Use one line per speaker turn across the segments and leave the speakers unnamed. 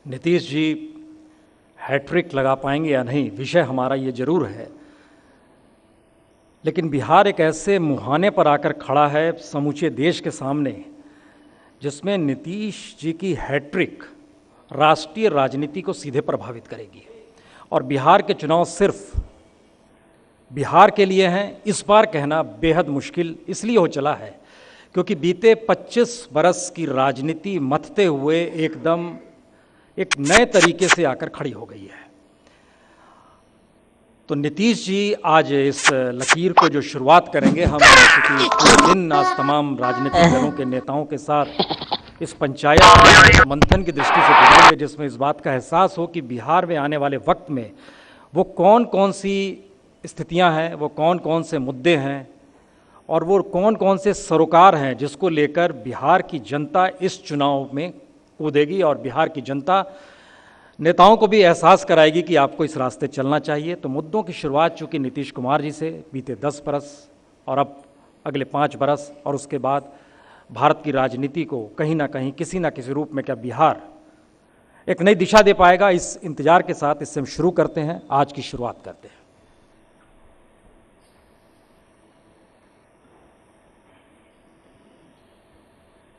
Nitish ji hat trick लगा पाएंगे या नहीं, विषय हमारा ये जरूर है। लेकिन बिहार एक ऐसे मुहाने पर आकर खड़ा है समूचे देश के सामने, जिसमें नीतीश जी की हैट्रिक राष्ट्रीय राजनीति को सीधे प्रभावित करेगी। और बिहार के चुनाव सिर्फ बिहार के लिए हैं, इस बार कहना बेहद मुश्किल इसलिए हो चला है क्योंकि बीते 25 बरस की राजनीति मथते हुए एकदम एक नए तरीके से आकर खड़ी हो गई है। तो नीतीश जी आज इस लकीर को जो शुरुआत करेंगे, हम पूरे दिन आज तमाम राजनीतिक दलों के नेताओं के साथ इस पंचायत मंथन की दृष्टि से गुजरेंगे, जिसमें इस बात का एहसास हो कि बिहार में आने वाले वक्त में वो कौन कौन सी स्थितियां हैं, वो कौन कौन से मुद्दे हैं और वो कौन कौन से सरोकार हैं जिसको लेकर बिहार की जनता इस चुनाव में कूदेगी और बिहार की जनता नेताओं को भी एहसास कराएगी कि आपको इस रास्ते चलना चाहिए। तो मुद्दों की शुरुआत चूँकि नीतीश कुमार जी से बीते 10 बरस और अब अगले 5 बरस और उसके बाद भारत की राजनीति को कहीं ना कहीं किसी ना किसी रूप में क्या बिहार एक नई दिशा दे पाएगा, इस इंतजार के साथ इससे हम शुरू करते हैं, आज की शुरुआत करते हैं।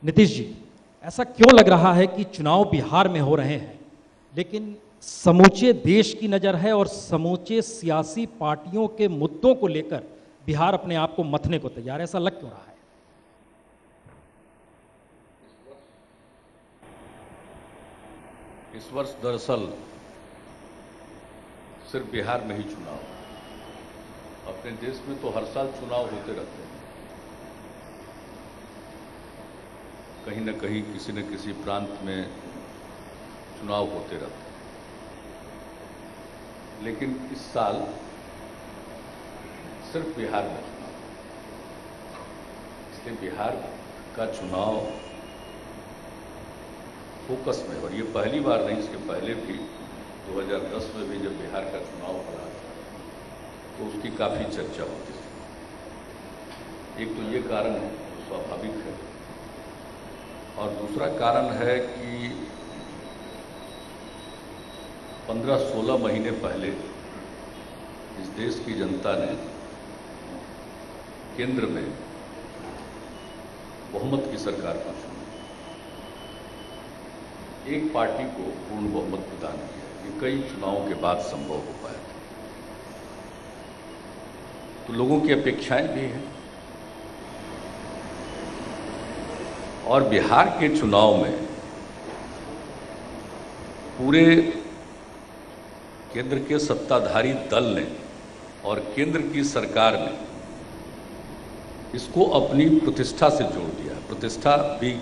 नीतीश जी, ऐसा क्यों लग रहा है कि चुनाव बिहार में हो रहे हैं लेकिन समूचे देश की नज़र है और समूचे सियासी पार्टियों के मुद्दों को लेकर बिहार अपने आप को मथने को तैयार है? ऐसा लग क्यों रहा है?
इस वर्ष दरअसल सिर्फ बिहार में ही चुनाव, अपने देश में तो हर साल चुनाव होते रहते हैं, कहीं न कहीं किसी न किसी प्रांत में चुनाव होते रहते हैं। लेकिन इस साल सिर्फ बिहार में चुनाव, इसलिए बिहार का चुनाव फोकस में। और ये पहली बार नहीं, इसके पहले भी 2010 में भी जब बिहार का चुनाव हो रहा था तो उसकी काफ़ी चर्चा होती थी। एक तो ये कारण है, स्वाभाविक है, और दूसरा कारण है कि 15-16 महीने पहले इस देश की जनता ने केंद्र में बहुमत की सरकार को चुना, एक पार्टी को पूर्ण बहुमत प्रदान किया। ये कई चुनावों के बाद संभव हो पाया था। तो लोगों की अपेक्षाएं भी हैं और बिहार के चुनाव में पूरे केंद्र के सत्ताधारी दल ने और केंद्र की सरकार ने इसको अपनी प्रतिष्ठा से जोड़ दिया। प्रतिष्ठा भी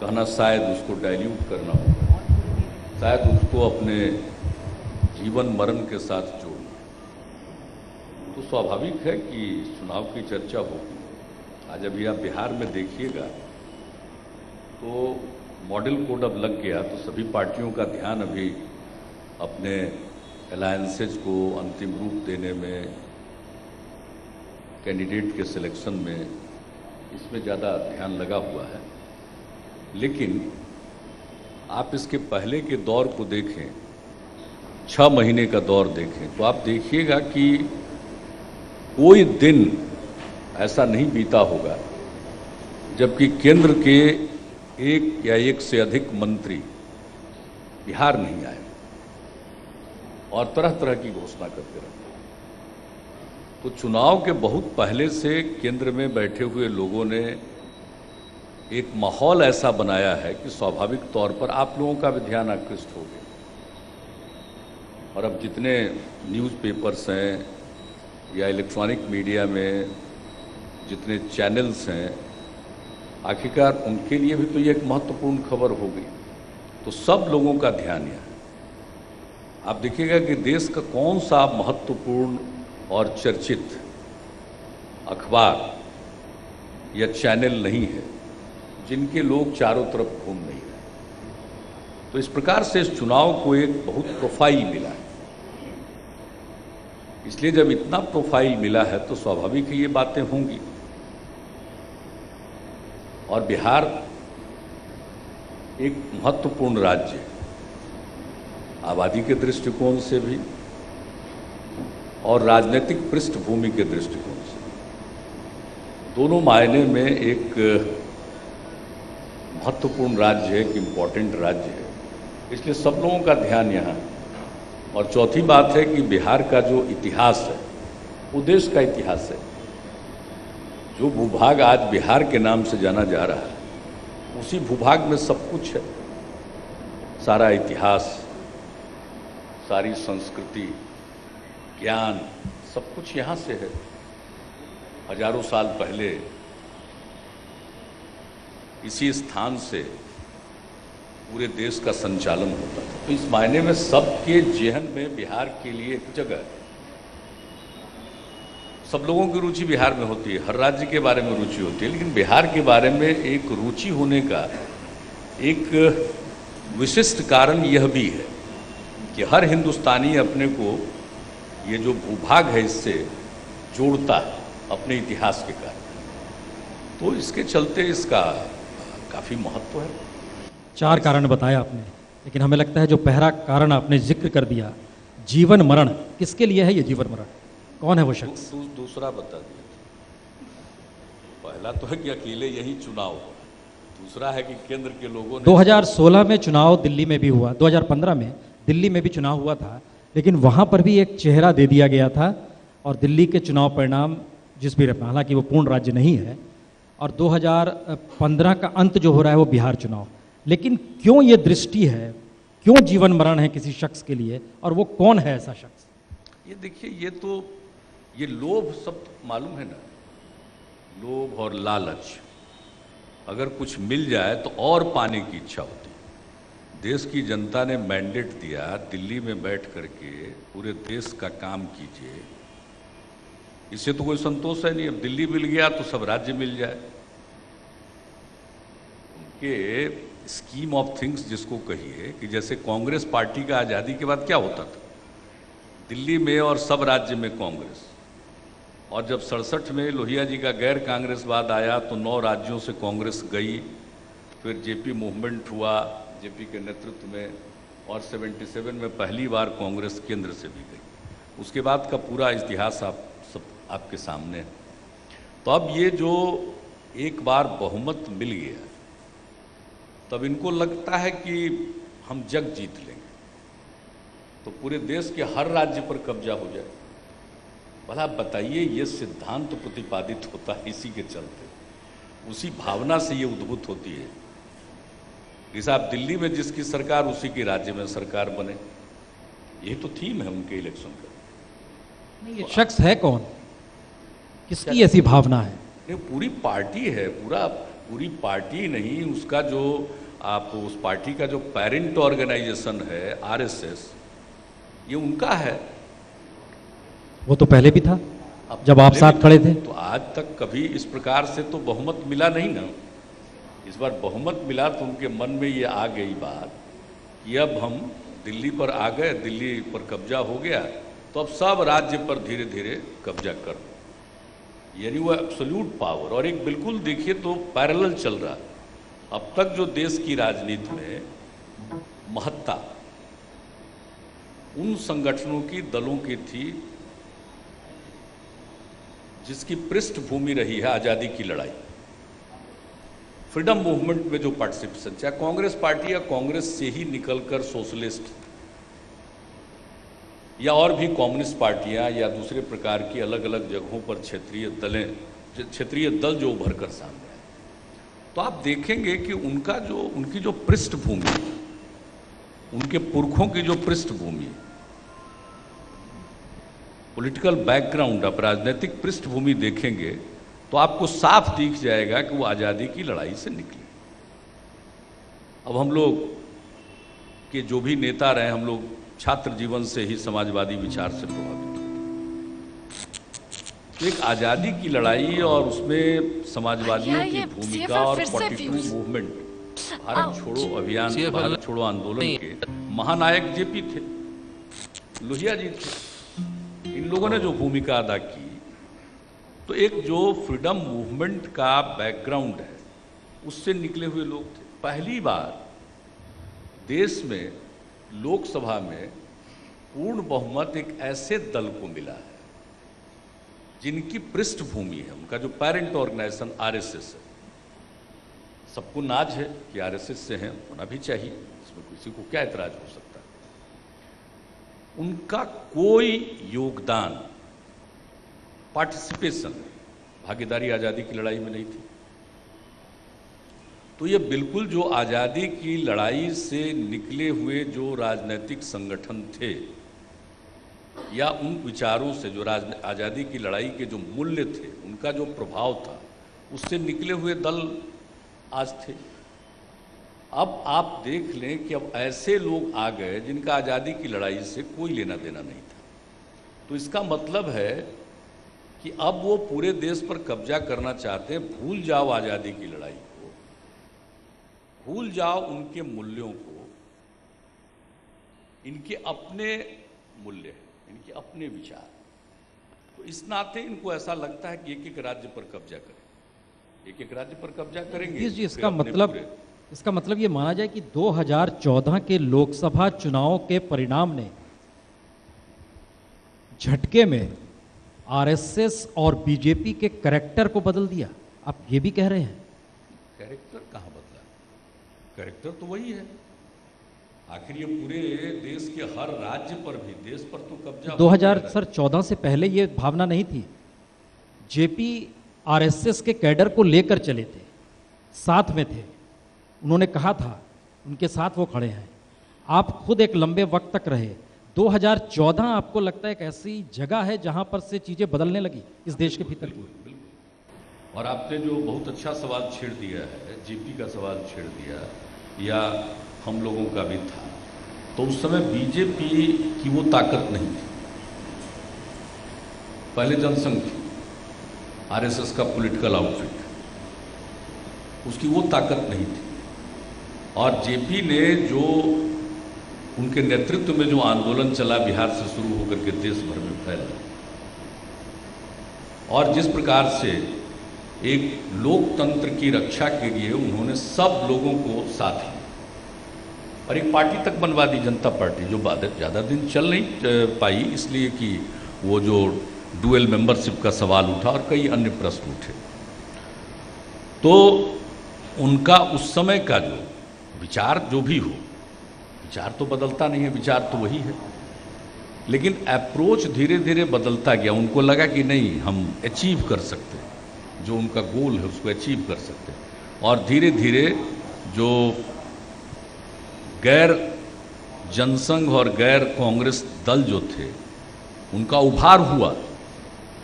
कहना शायद उसको डाइल्यूट करना होगा, शायद उसको अपने जीवन मरण के साथ जोड़ना। तो स्वाभाविक है कि चुनाव की चर्चा होगी। आज अभी आप बिहार में देखिएगा तो मॉडल कोड अब लग गया, तो सभी पार्टियों का ध्यान अभी अपने अलायंसेज को अंतिम रूप देने में, कैंडिडेट के सिलेक्शन में, इसमें ज़्यादा ध्यान लगा हुआ है। लेकिन आप इसके पहले के दौर को देखें, 6 महीने का दौर देखें, तो आप देखिएगा कि कोई दिन ऐसा नहीं बीता होगा जबकि केंद्र के एक या एक से अधिक मंत्री बिहार नहीं आए और तरह तरह की घोषणा करते रहते हैं। तो चुनाव के बहुत पहले से केंद्र में बैठे हुए लोगों ने एक माहौल ऐसा बनाया है कि स्वाभाविक तौर पर आप लोगों का भी ध्यान आकृष्ट हो गया। और अब जितने न्यूज़पेपर्स हैं या इलेक्ट्रॉनिक मीडिया में जितने चैनल्स हैं, आखिरकार उनके लिए भी तो ये एक महत्वपूर्ण खबर हो गई। तो सब लोगों का ध्यान यहाँ है। आप देखिएगा कि देश का कौन सा महत्वपूर्ण और चर्चित अखबार या चैनल नहीं है जिनके लोग चारों तरफ घूम नहीं रहे। तो इस प्रकार से इस चुनाव को एक बहुत प्रोफाइल मिला है। इसलिए जब इतना प्रोफाइल मिला है तो स्वाभाविक है ये बातें होंगी। और बिहार एक महत्वपूर्ण राज्य है आबादी के दृष्टिकोण से भी और राजनीतिक पृष्ठभूमि के दृष्टिकोण से, दोनों मायने में एक महत्वपूर्ण राज्य है, एक इम्पॉर्टेंट राज्य है, इसलिए सब लोगों का ध्यान यहाँ। और चौथी बात है कि बिहार का जो इतिहास है वो देश का इतिहास है। जो भूभाग आज बिहार के नाम से जाना जा रहा है, उसी भूभाग में सब कुछ है, सारा इतिहास, सारी संस्कृति, ज्ञान, सब कुछ यहाँ से है। हजारों साल पहले इसी स्थान से पूरे देश का संचालन होता था। तो इस मायने में सबके जेहन में बिहार के लिए एक जगह है। सब लोगों की रुचि बिहार में होती है, हर राज्य के बारे में रुचि होती है, लेकिन बिहार के बारे में एक रुचि होने का एक विशिष्ट कारण यह भी है कि हर हिंदुस्तानी अपने को ये जो भूभाग है इससे जोड़ता है अपने इतिहास के कारण। तो इसके चलते इसका काफ़ी महत्व है।
4 कारण बताया आपने, लेकिन हमें लगता है जो पहला कारण आपने जिक्र कर दिया, जीवन मरण, किसके लिए है ये जीवन मरण? कौन है वो शख्स?
दूसरा बता दिया। पहला तो है कि अकेले यही चुनाव हुआ, दूसरा है कि केंद्र के लोगों ने
2016 में चुनाव दिल्ली में भी हुआ, 2015 में दिल्ली में भी चुनाव हुआ था, लेकिन वहाँ पर भी एक चेहरा दे दिया गया था और दिल्ली के चुनाव परिणाम जिस भी रहा, हालांकि वो पूर्ण राज्य नहीं है, और 2015 का अंत जो हो रहा है वो बिहार चुनाव। लेकिन क्यों ये दृष्टि है, क्यों जीवन मरण है किसी शख्स के लिए, और वो कौन है ऐसा शख्स?
ये देखिए, ये लोभ सब मालूम है ना, लोभ और लालच। अगर कुछ मिल जाए तो और पाने की इच्छा होती है। देश की जनता ने मैंडेट दिया, दिल्ली में बैठ करके पूरे देश का काम कीजिए, इससे तो कोई संतोष है नहीं। अब दिल्ली मिल गया तो सब राज्य मिल जाए। उनके स्कीम ऑफ थिंग्स जिसको कहिए, कि जैसे कांग्रेस पार्टी का आज़ादी के बाद क्या होता था, दिल्ली में और सब राज्य में कांग्रेस, और जब 67 में लोहिया जी का गैर कांग्रेसवाद आया तो 9 राज्यों से कांग्रेस गई, फिर जेपी मूवमेंट हुआ जेपी के नेतृत्व में, और 77 में पहली बार कांग्रेस केंद्र से भी गई। उसके बाद का पूरा इतिहास आपके सामने है। तो अब ये जो एक बार बहुमत मिल गया, तब इनको लगता है कि हम जग जीत लेंगे, तो पूरे देश के हर राज्य पर कब्जा हो जाए। भला बताइए, ये सिद्धांत तो प्रतिपादित होता है इसी के चलते, उसी भावना से ये उद्भूत होती है। जैसे आप दिल्ली में जिसकी सरकार, उसी के राज्य में सरकार बने, यही तो थीम है उनके इलेक्शन का।
ये शख्स है कौन, किसकी ऐसी भावना है?
ये पूरी पार्टी है, पूरी पार्टी नहीं, उसका जो आप उस पार्टी का जो पेरेंट ऑर्गेनाइजेशन है आरएसएस, ये उनका है।
वो तो पहले भी था जब आप साथ खड़े थे।
तो आज तक कभी इस प्रकार से तो बहुमत मिला नहीं ना। इस बार बहुमत मिला तो उनके मन में ये आ गई बात कि अब हम दिल्ली पर आ गए, दिल्ली पर कब्जा हो गया, तो अब सब राज्य पर धीरे धीरे कब्जा कर, यानी वो एब्सोल्यूट पावर। और एक बिल्कुल देखिए तो पैरेलल चल रहा है। अब तक जो देश की राजनीति में महत्ता उन संगठनों की, दलों की थी जिसकी पृष्ठभूमि रही है आज़ादी की लड़ाई, फ्रीडम मूवमेंट में जो पार्टिसिपेशन, चाहे कांग्रेस पार्टी या कांग्रेस से ही निकलकर सोशलिस्ट या और भी कम्युनिस्ट पार्टियां या दूसरे प्रकार की अलग अलग जगहों पर क्षेत्रीय दल जो उभर कर सामने आए, तो आप देखेंगे कि उनकी जो पृष्ठभूमि, उनके पुरखों की जो पृष्ठभूमि, पॉलिटिकल बैकग्राउंड, आप राजनीतिक पृष्ठभूमि देखेंगे तो आपको साफ दिख जाएगा कि वो आज़ादी की लड़ाई से निकले। अब हम लोग के जो भी नेता रहे, हम लोग छात्र जीवन से ही समाजवादी विचार से प्रभावित हुए। तो एक आज़ादी की लड़ाई और उसमें समाजवादियों की भूमिका और 42 मूवमेंट, भारत छोड़ो अभियान, भारत छोड़ो आंदोलन के महानायक जेपी थे, लोहिया जी थे। इन लोगों ने जो भूमिका अदा की, तो एक जो फ्रीडम मूवमेंट का बैकग्राउंड है उससे निकले हुए लोग थे। पहली बार देश में लोकसभा में पूर्ण बहुमत एक ऐसे दल को मिला है जिनकी पृष्ठभूमि है, उनका जो पेरेंट ऑर्गेनाइजेशन आरएसएस है। सबको नाज है कि आरएसएस से हैं, होना भी चाहिए, इसमें किसी को क्या एतराज हो सकता है। उनका कोई योगदान, पार्टिसिपेशन, भागीदारी आज़ादी की लड़ाई में नहीं थी। तो ये बिल्कुल जो आज़ादी की लड़ाई से निकले हुए जो राजनीतिक संगठन थे या उन विचारों से जो आज़ादी की लड़ाई के जो मूल्य थे, उनका जो प्रभाव था, उससे निकले हुए दल आज थे। अब आप देख लें कि अब ऐसे लोग आ गए जिनका आज़ादी की लड़ाई से कोई लेना देना नहीं था। तो इसका मतलब है कि अब वो पूरे देश पर कब्जा करना चाहते हैं। भूल जाओ आज़ादी की लड़ाई को, भूल जाओ उनके मूल्यों को। इनके अपने मूल्य हैं, इनके अपने विचार। तो इस नाते इनको ऐसा लगता है कि एक एक राज्य पर कब्जा करें, एक एक राज्य पर कब्जा करेंगे।
जी, इसका मतलब ये माना जाए कि 2014 के लोकसभा चुनाव के परिणाम ने झटके में आरएसएस और बीजेपी के कैरेक्टर को बदल दिया, आप ये भी कह रहे हैं?
कैरेक्टर कहाँ बदला? कैरेक्टर तो वही है। आखिर ये पूरे देश के हर राज्य पर भी, देश पर तो कब्जा
2014 से पहले ये भावना नहीं थी। जेपी आरएसएस के कैडर को लेकर चले थे, साथ में थे, उन्होंने कहा था, उनके साथ वो खड़े हैं। आप खुद एक लंबे वक्त तक रहे। 2014 आपको लगता है एक ऐसी जगह है जहां पर से चीजें बदलने लगी इस देश के भीतर की?
बिल्कुल। और आपने जो बहुत अच्छा सवाल छेड़ दिया है, जेपी का सवाल छेड़ दिया, या हम लोगों का भी था, तो उस समय बीजेपी की वो ताकत नहीं थी। पहले जनसंघ थी, आरएसएस का पॉलिटिकल आउटफिट, उसकी वो ताकत नहीं थी। और जेपी ने जो उनके नेतृत्व में जो आंदोलन चला, बिहार से शुरू होकर के देश भर में फैला, और जिस प्रकार से एक लोकतंत्र की रक्षा के लिए उन्होंने सब लोगों को साथ लिया और एक पार्टी तक बनवा दी, जनता पार्टी, जो ज़्यादा दिन चल नहीं पाई, इसलिए कि वो जो डुअल मेंबरशिप का सवाल उठा और कई अन्य प्रश्न उठे। तो उनका उस समय का जो विचार, जो भी हो, विचार तो बदलता नहीं है, विचार तो वही है, लेकिन अप्रोच धीरे धीरे बदलता गया। उनको लगा कि नहीं, हम अचीव कर सकते हैं, जो उनका गोल है उसको अचीव कर सकते हैं। और धीरे धीरे जो गैर जनसंघ और गैर कांग्रेस दल जो थे, उनका उभार हुआ,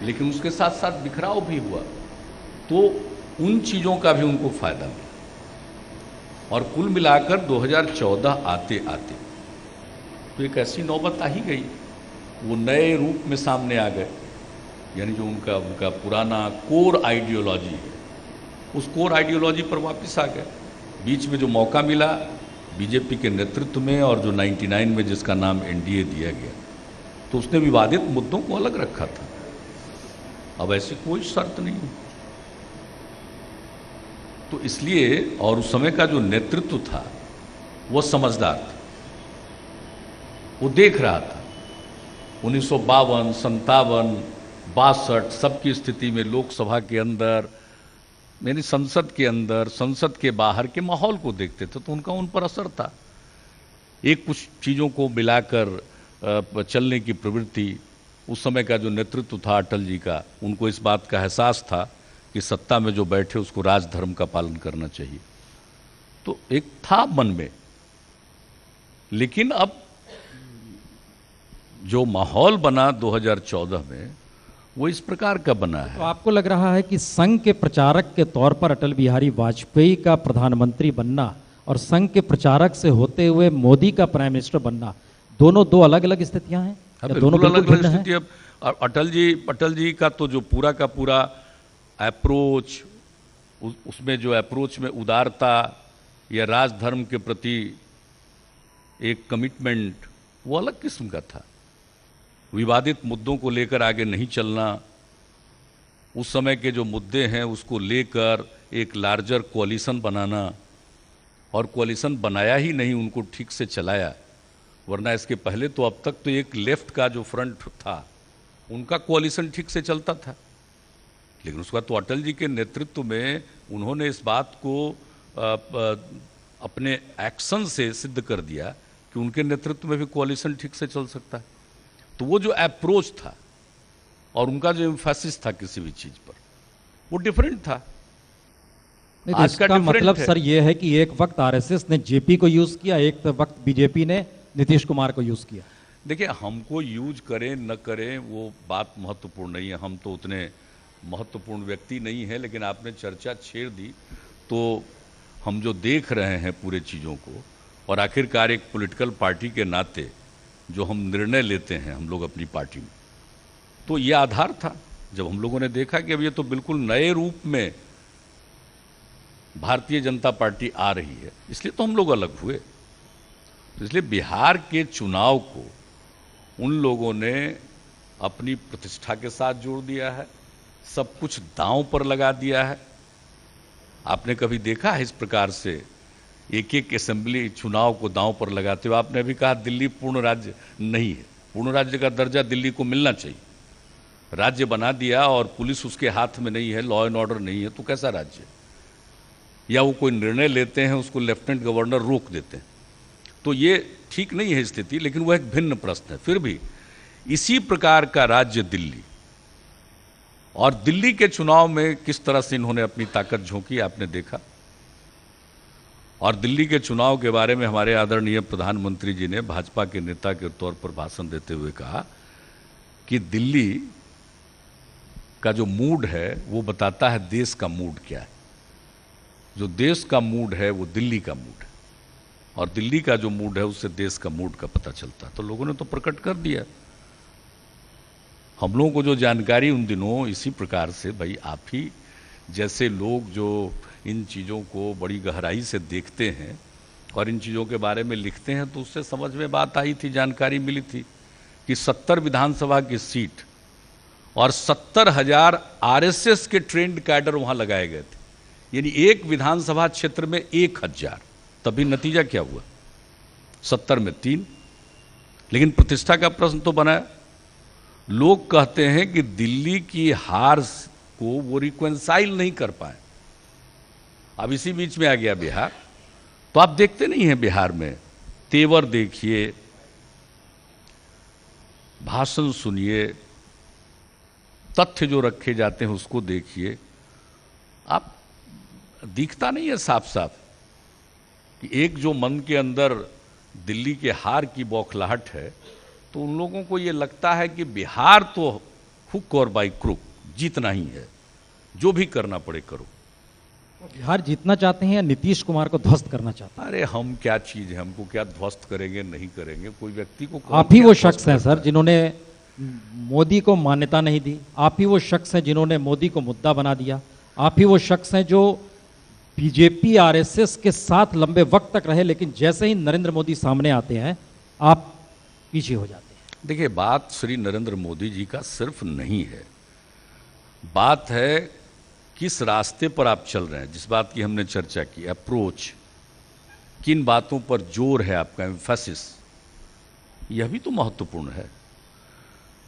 लेकिन उसके साथ साथ बिखराव भी हुआ। तो उन चीज़ों का भी उनको फायदा मिला। और कुल मिलाकर 2014 आते आते तो एक ऐसी नौबत आ ही गई, वो नए रूप में सामने आ गए। यानी जो उनका पुराना कोर आइडियोलॉजी है, उस कोर आइडियोलॉजी पर वापस आ गए। बीच में जो मौका मिला बीजेपी के नेतृत्व में, और जो 99 में जिसका नाम एनडीए दिया गया, तो उसने विवादित मुद्दों को अलग रखा था। अब ऐसी कोई शर्त नहीं है। तो इसलिए, और उस समय का जो नेतृत्व था वो समझदार था, वो देख रहा था 1952, 57, 62 सबकी स्थिति में लोकसभा के अंदर, यानी संसद के अंदर, संसद के बाहर के माहौल को देखते थे, तो उनका उन पर असर था। एक कुछ चीज़ों को मिलाकर चलने की प्रवृत्ति, उस समय का जो नेतृत्व था अटल जी का, उनको इस बात का एहसास था कि सत्ता में जो बैठे उसको राजधर्म का पालन करना चाहिए। तो एक था मन में। लेकिन अब जो माहौल बना 2014 में, वो इस प्रकार का बना है।
तो आपको लग रहा है कि संघ के प्रचारक के तौर पर अटल बिहारी वाजपेयी का प्रधानमंत्री बनना और संघ के प्रचारक से होते हुए मोदी का प्राइम मिनिस्टर बनना, दोनों दो अलग अलग स्थितियां हैं? दोनों
अलग अलग स्थिति। अब अटल जी का तो जो पूरा का पूरा अप्रोच, उसमें जो अप्रोच में उदारता या राजधर्म के प्रति एक कमिटमेंट, वो अलग किस्म का था। विवादित मुद्दों को लेकर आगे नहीं चलना, उस समय के जो मुद्दे हैं उसको लेकर एक लार्जर कोalition बनाना, और कोalition बनाया ही नहीं, उनको ठीक से चलाया, वरना इसके पहले तो अब तक तो एक लेफ्ट का जो फ्रंट था उनका कोalition ठीक से चलता था, लेकिन उसके बाद तो अटल जी के नेतृत्व में उन्होंने इस बात को अपने एक्शन से सिद्ध कर दिया कि उनके नेतृत्व में भी कोalition ठीक से चल सकता है। तो वो जो अप्रोच था और उनका जो एम्फेसिस था किसी भी चीज पर, वो डिफरेंट था।
नहीं,
आज का
इसका
different
मतलब
है।
सर ये है कि एक वक्त आरएसएस ने जेपी को यूज किया, एक वक्त बीजेपी ने नीतीश कुमार को यूज किया।
देखिए, हमको यूज करें न करें वो बात महत्वपूर्ण नहीं है, हम तो उतने महत्वपूर्ण व्यक्ति नहीं है, लेकिन आपने चर्चा छेड़ दी तो हम जो देख रहे हैं पूरे चीज़ों को, और आखिरकार एक पॉलिटिकल पार्टी के नाते जो हम निर्णय लेते हैं हम लोग अपनी पार्टी में, तो ये आधार था जब हम लोगों ने देखा कि अब ये तो बिल्कुल नए रूप में भारतीय जनता पार्टी आ रही है, इसलिए तो हम लोग अलग हुए। तो इसलिए बिहार के चुनाव को उन लोगों ने अपनी प्रतिष्ठा के साथ जोड़ दिया है, सब कुछ दांव पर लगा दिया है। आपने कभी देखा है इस प्रकार से एक एक असेंबली चुनाव को दांव पर लगाते हुए? आपने अभी कहा दिल्ली पूर्ण राज्य नहीं है, पूर्ण राज्य का दर्जा दिल्ली को मिलना चाहिए। राज्य बना दिया और पुलिस उसके हाथ में नहीं है, लॉ एंड ऑर्डर नहीं है, तो कैसा राज्य? या वो कोई निर्णय लेते हैं उसको लेफ्टिनेंट गवर्नर रोक देते हैं, तो ये ठीक नहीं है स्थिति। लेकिन वह एक भिन्न प्रश्न है। फिर भी इसी प्रकार का राज्य दिल्ली, और दिल्ली के चुनाव में किस तरह से इन्होंने अपनी ताकत झोंकी आपने देखा। और दिल्ली के चुनाव के बारे में हमारे आदरणीय प्रधानमंत्री जी ने भाजपा के नेता के तौर पर भाषण देते हुए कहा कि दिल्ली का जो मूड है वो बताता है देश का मूड क्या है। जो देश का मूड है वो दिल्ली का मूड है, और दिल्ली का जो मूड है उससे देश का मूड का पता चलता है। तो लोगों ने तो प्रकट कर दिया। हम लोगों को जो जानकारी उन दिनों इसी प्रकार से, भाई आप ही जैसे लोग जो इन चीज़ों को बड़ी गहराई से देखते हैं और इन चीज़ों के बारे में लिखते हैं, तो उससे समझ में बात आई थी, जानकारी मिली थी कि 70 विधानसभा की सीट और 70,000 आरएसएस के ट्रेंड कैडर वहां लगाए गए थे, यानी एक विधानसभा क्षेत्र में 1,000। तभी नतीजा क्या हुआ? 70 में 3। लेकिन प्रतिष्ठा का प्रश्न तो बनाया। लोग कहते हैं कि दिल्ली की हार को वो रिकॉन्साइल नहीं कर पाए। अब इसी बीच में आ गया बिहार। तो आप देखते नहीं हैं बिहार में, तेवर देखिए, भाषण सुनिए, तथ्य जो रखे जाते हैं उसको देखिए, आप दिखता नहीं है साफ साफ कि एक जो मन के अंदर दिल्ली के हार की बौखलाहट है, तो उन लोगों को ये लगता है कि बिहार तो हुक और बाई क्रुक जीतना ही है, जो भी करना पड़े करो।
बिहार जीतना चाहते हैं या नीतीश कुमार को ध्वस्त करना चाहते हैं?
अरे हम क्या चीज है, हमको क्या ध्वस्त करेंगे नहीं करेंगे, कोई व्यक्ति को
आप ही वो शख्स हैं सर जिन्होंने मोदी को मान्यता नहीं दी, आप ही वो शख्स हैं जिन्होंने मोदी को मुद्दा बना दिया, आप ही वो शख्स हैं जो बीजेपी आरएसएस के साथ लंबे वक्त तक रहे, लेकिन जैसे ही नरेंद्र मोदी सामने आते हैं आप पीछे हो जाते हैं।
देखिए, बात श्री नरेंद्र मोदी जी का सिर्फ नहीं है, बात है किस रास्ते पर आप चल रहे हैं। जिस बात की हमने चर्चा की, अप्रोच, किन बातों पर जोर है आपका, एम्फेसिस, यह भी तो महत्वपूर्ण है।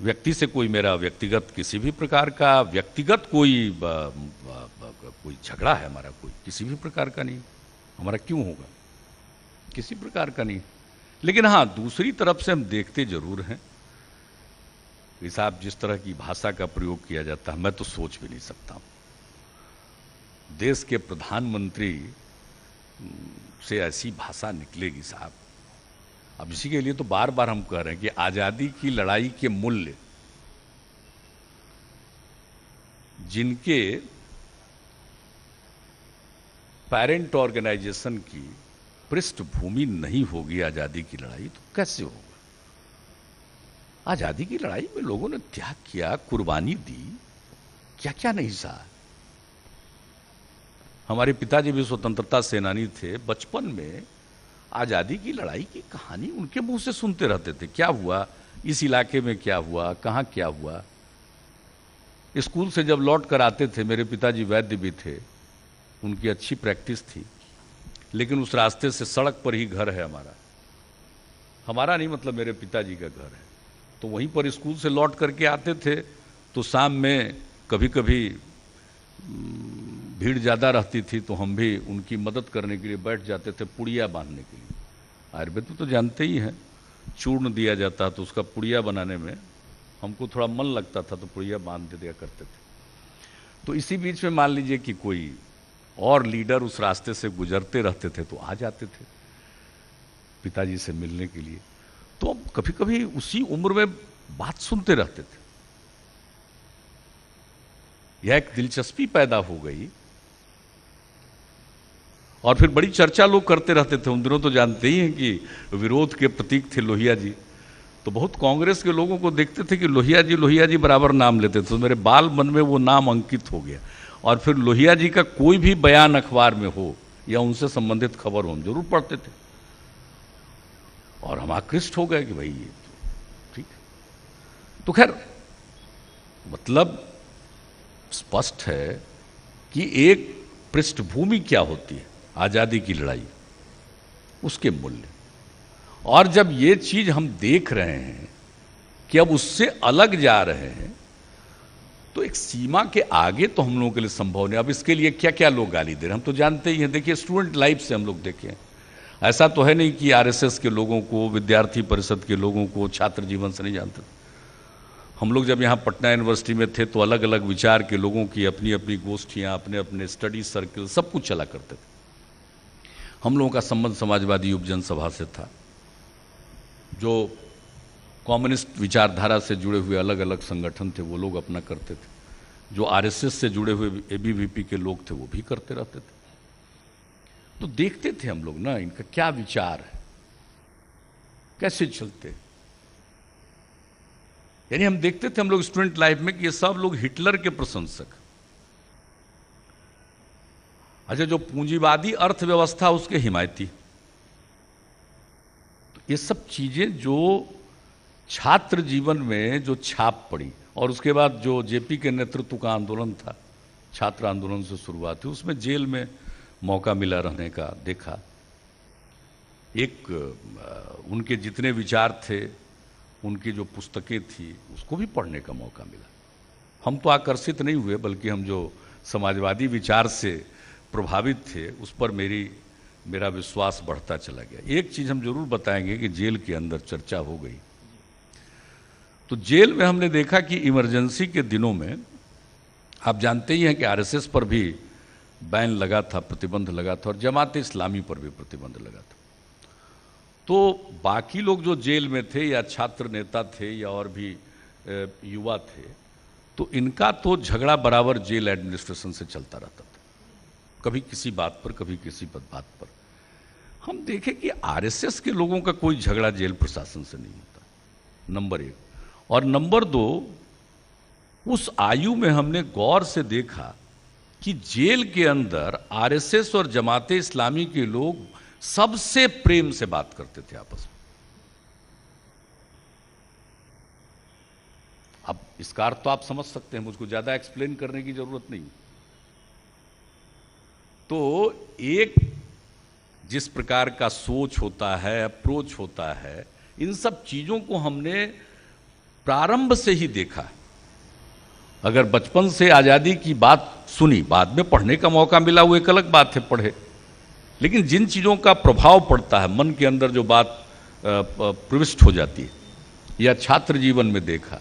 व्यक्ति से कोई मेरा व्यक्तिगत किसी भी प्रकार का व्यक्तिगत कोई झगड़ा है हमारा, कोई किसी भी प्रकार का नहीं, हमारा क्यों होगा, किसी प्रकार का नहीं। लेकिन हाँ, दूसरी तरफ से हम देखते जरूर हैं कि साहब जिस तरह की भाषा का प्रयोग किया जाता है, मैं तो सोच भी नहीं सकता हूं देश के प्रधानमंत्री से ऐसी भाषा निकलेगी साहब। अब इसी के लिए तो बार बार हम कह रहे हैं कि आजादी की लड़ाई के मूल्य जिनके पेरेंट ऑर्गेनाइजेशन की पृष्ठभूमि नहीं होगी आजादी की लड़ाई, तो कैसे होगा? आजादी की लड़ाई में लोगों ने त्याग किया, कुर्बानी दी, क्या क्या नहीं सहा। हमारे पिताजी भी स्वतंत्रता सेनानी थे। बचपन में आजादी की लड़ाई की कहानी उनके मुंह से सुनते रहते थे, क्या हुआ इस इलाके में, क्या हुआ, कहां क्या हुआ। स्कूल से जब लौट कर आते थे, मेरे पिताजी वैद्य भी थे, उनकी अच्छी प्रैक्टिस थी, लेकिन उस रास्ते से सड़क पर ही घर है हमारा। हमारा नहीं, मतलब मेरे पिताजी का घर है। तो वहीं पर स्कूल से लौट करके आते थे तो शाम में कभी कभी भीड़ ज़्यादा रहती थी तो हम भी उनकी मदद करने के लिए बैठ जाते थे पुड़िया बांधने के लिए। आयुर्वेद में तो जानते ही हैं, चूर्ण दिया जाता है तो उसका पुड़िया बनाने में हमको थोड़ा मन लगता था तो पुड़िया बांध दिया करते थे। तो इसी बीच में मान लीजिए कि कोई और लीडर उस रास्ते से गुजरते रहते थे तो आ जाते थे पिताजी से मिलने के लिए। तो हम कभी कभी उसी उम्र में बात सुनते रहते थे। यह एक दिलचस्पी पैदा हो गई और फिर बड़ी चर्चा लोग करते रहते थे। उन दिनों तो जानते ही हैं कि विरोध के प्रतीक थे लोहिया जी। तो बहुत कांग्रेस के लोगों को देखते थे कि लोहिया जी बराबर नाम लेते थे। तो मेरे बाल मन में वो नाम अंकित हो गया और फिर लोहिया जी का कोई भी बयान अखबार में हो या उनसे संबंधित खबर हो हम जरूर पढ़ते थे और हम आकृष्ट हो गए कि भाई ये ठीक है। तो खैर मतलब स्पष्ट है कि एक पृष्ठभूमि क्या होती है आजादी की लड़ाई, उसके मूल्य। और जब ये चीज हम देख रहे हैं कि अब उससे अलग जा रहे हैं तो एक सीमा के आगे तो हम लोगों के लिए संभव नहीं। अब इसके लिए क्या क्या लोग गाली दे रहे हैं हम तो जानते ही हैं। देखिए स्टूडेंट लाइफ से हम लोग देखें, ऐसा तो है नहीं कि आरएसएस के लोगों को, विद्यार्थी परिषद के लोगों को, छात्र जीवन से नहीं जानते। हम लोग जब यहाँ पटना यूनिवर्सिटी में थे तो अलग अलग विचार के लोगों की अपनी अपनी गोष्ठियाँ, अपने अपने स्टडी सर्कल, सब कुछ चला करते थे। हम लोगों का संबंध समाजवादी युव जनसभा से था। जो कम्युनिस्ट विचारधारा से जुड़े हुए अलग अलग संगठन थे वो लोग अपना करते थे। जो आरएसएस से जुड़े हुए एबीवीपी के लोग थे वो भी करते रहते थे। तो देखते थे हम लोग ना इनका क्या विचार है, कैसे चलते। यानी हम देखते थे हम लोग स्टूडेंट लाइफ में कि ये सब लोग हिटलर के प्रशंसक। अच्छा, जो पूंजीवादी अर्थव्यवस्था उसके हिमायती। तो ये सब चीजें जो छात्र जीवन में जो छाप पड़ी और उसके बाद जो जेपी के नेतृत्व का आंदोलन था, छात्र आंदोलन से शुरुआत हुई, उसमें जेल में मौका मिला रहने का देखा। एक उनके जितने विचार थे, उनकी जो पुस्तकें थी उसको भी पढ़ने का मौका मिला। हम तो आकर्षित नहीं हुए बल्कि हम जो समाजवादी विचार से प्रभावित थे उस पर मेरा विश्वास बढ़ता चला गया। एक चीज़ हम जरूर बताएंगे कि जेल के अंदर चर्चा हो गई तो जेल में हमने देखा कि इमरजेंसी के दिनों में आप जानते ही हैं कि आरएसएस पर भी बैन लगा था, प्रतिबंध लगा था और जमात इस्लामी पर भी प्रतिबंध लगा था। तो बाकी लोग जो जेल में थे या छात्र नेता थे या और भी युवा थे तो इनका तो झगड़ा बराबर जेल एडमिनिस्ट्रेशन से चलता रहता था, कभी किसी बात पर कभी किसी बात पर। हम देखें कि आरएसएस के लोगों का कोई झगड़ा जेल प्रशासन से नहीं होता, नंबर एक। और नंबर दो, उस आयु में हमने गौर से देखा कि जेल के अंदर आरएसएस और जमाते इस्लामी के लोग सबसे प्रेम से बात करते थे आपस में। अब इसका अर्थ तो आप समझ सकते हैं, मुझको ज्यादा एक्सप्लेन करने की जरूरत नहीं। तो एक जिस प्रकार का सोच होता है, अप्रोच होता है, इन सब चीजों को हमने प्रारंभ से ही देखा। अगर बचपन से आजादी की बात सुनी, बाद में पढ़ने का मौका मिला, वो एक अलग बात है, पढ़े। लेकिन जिन चीजों का प्रभाव पड़ता है, मन के अंदर जो बात प्रविष्ट हो जाती है, या छात्र जीवन में देखा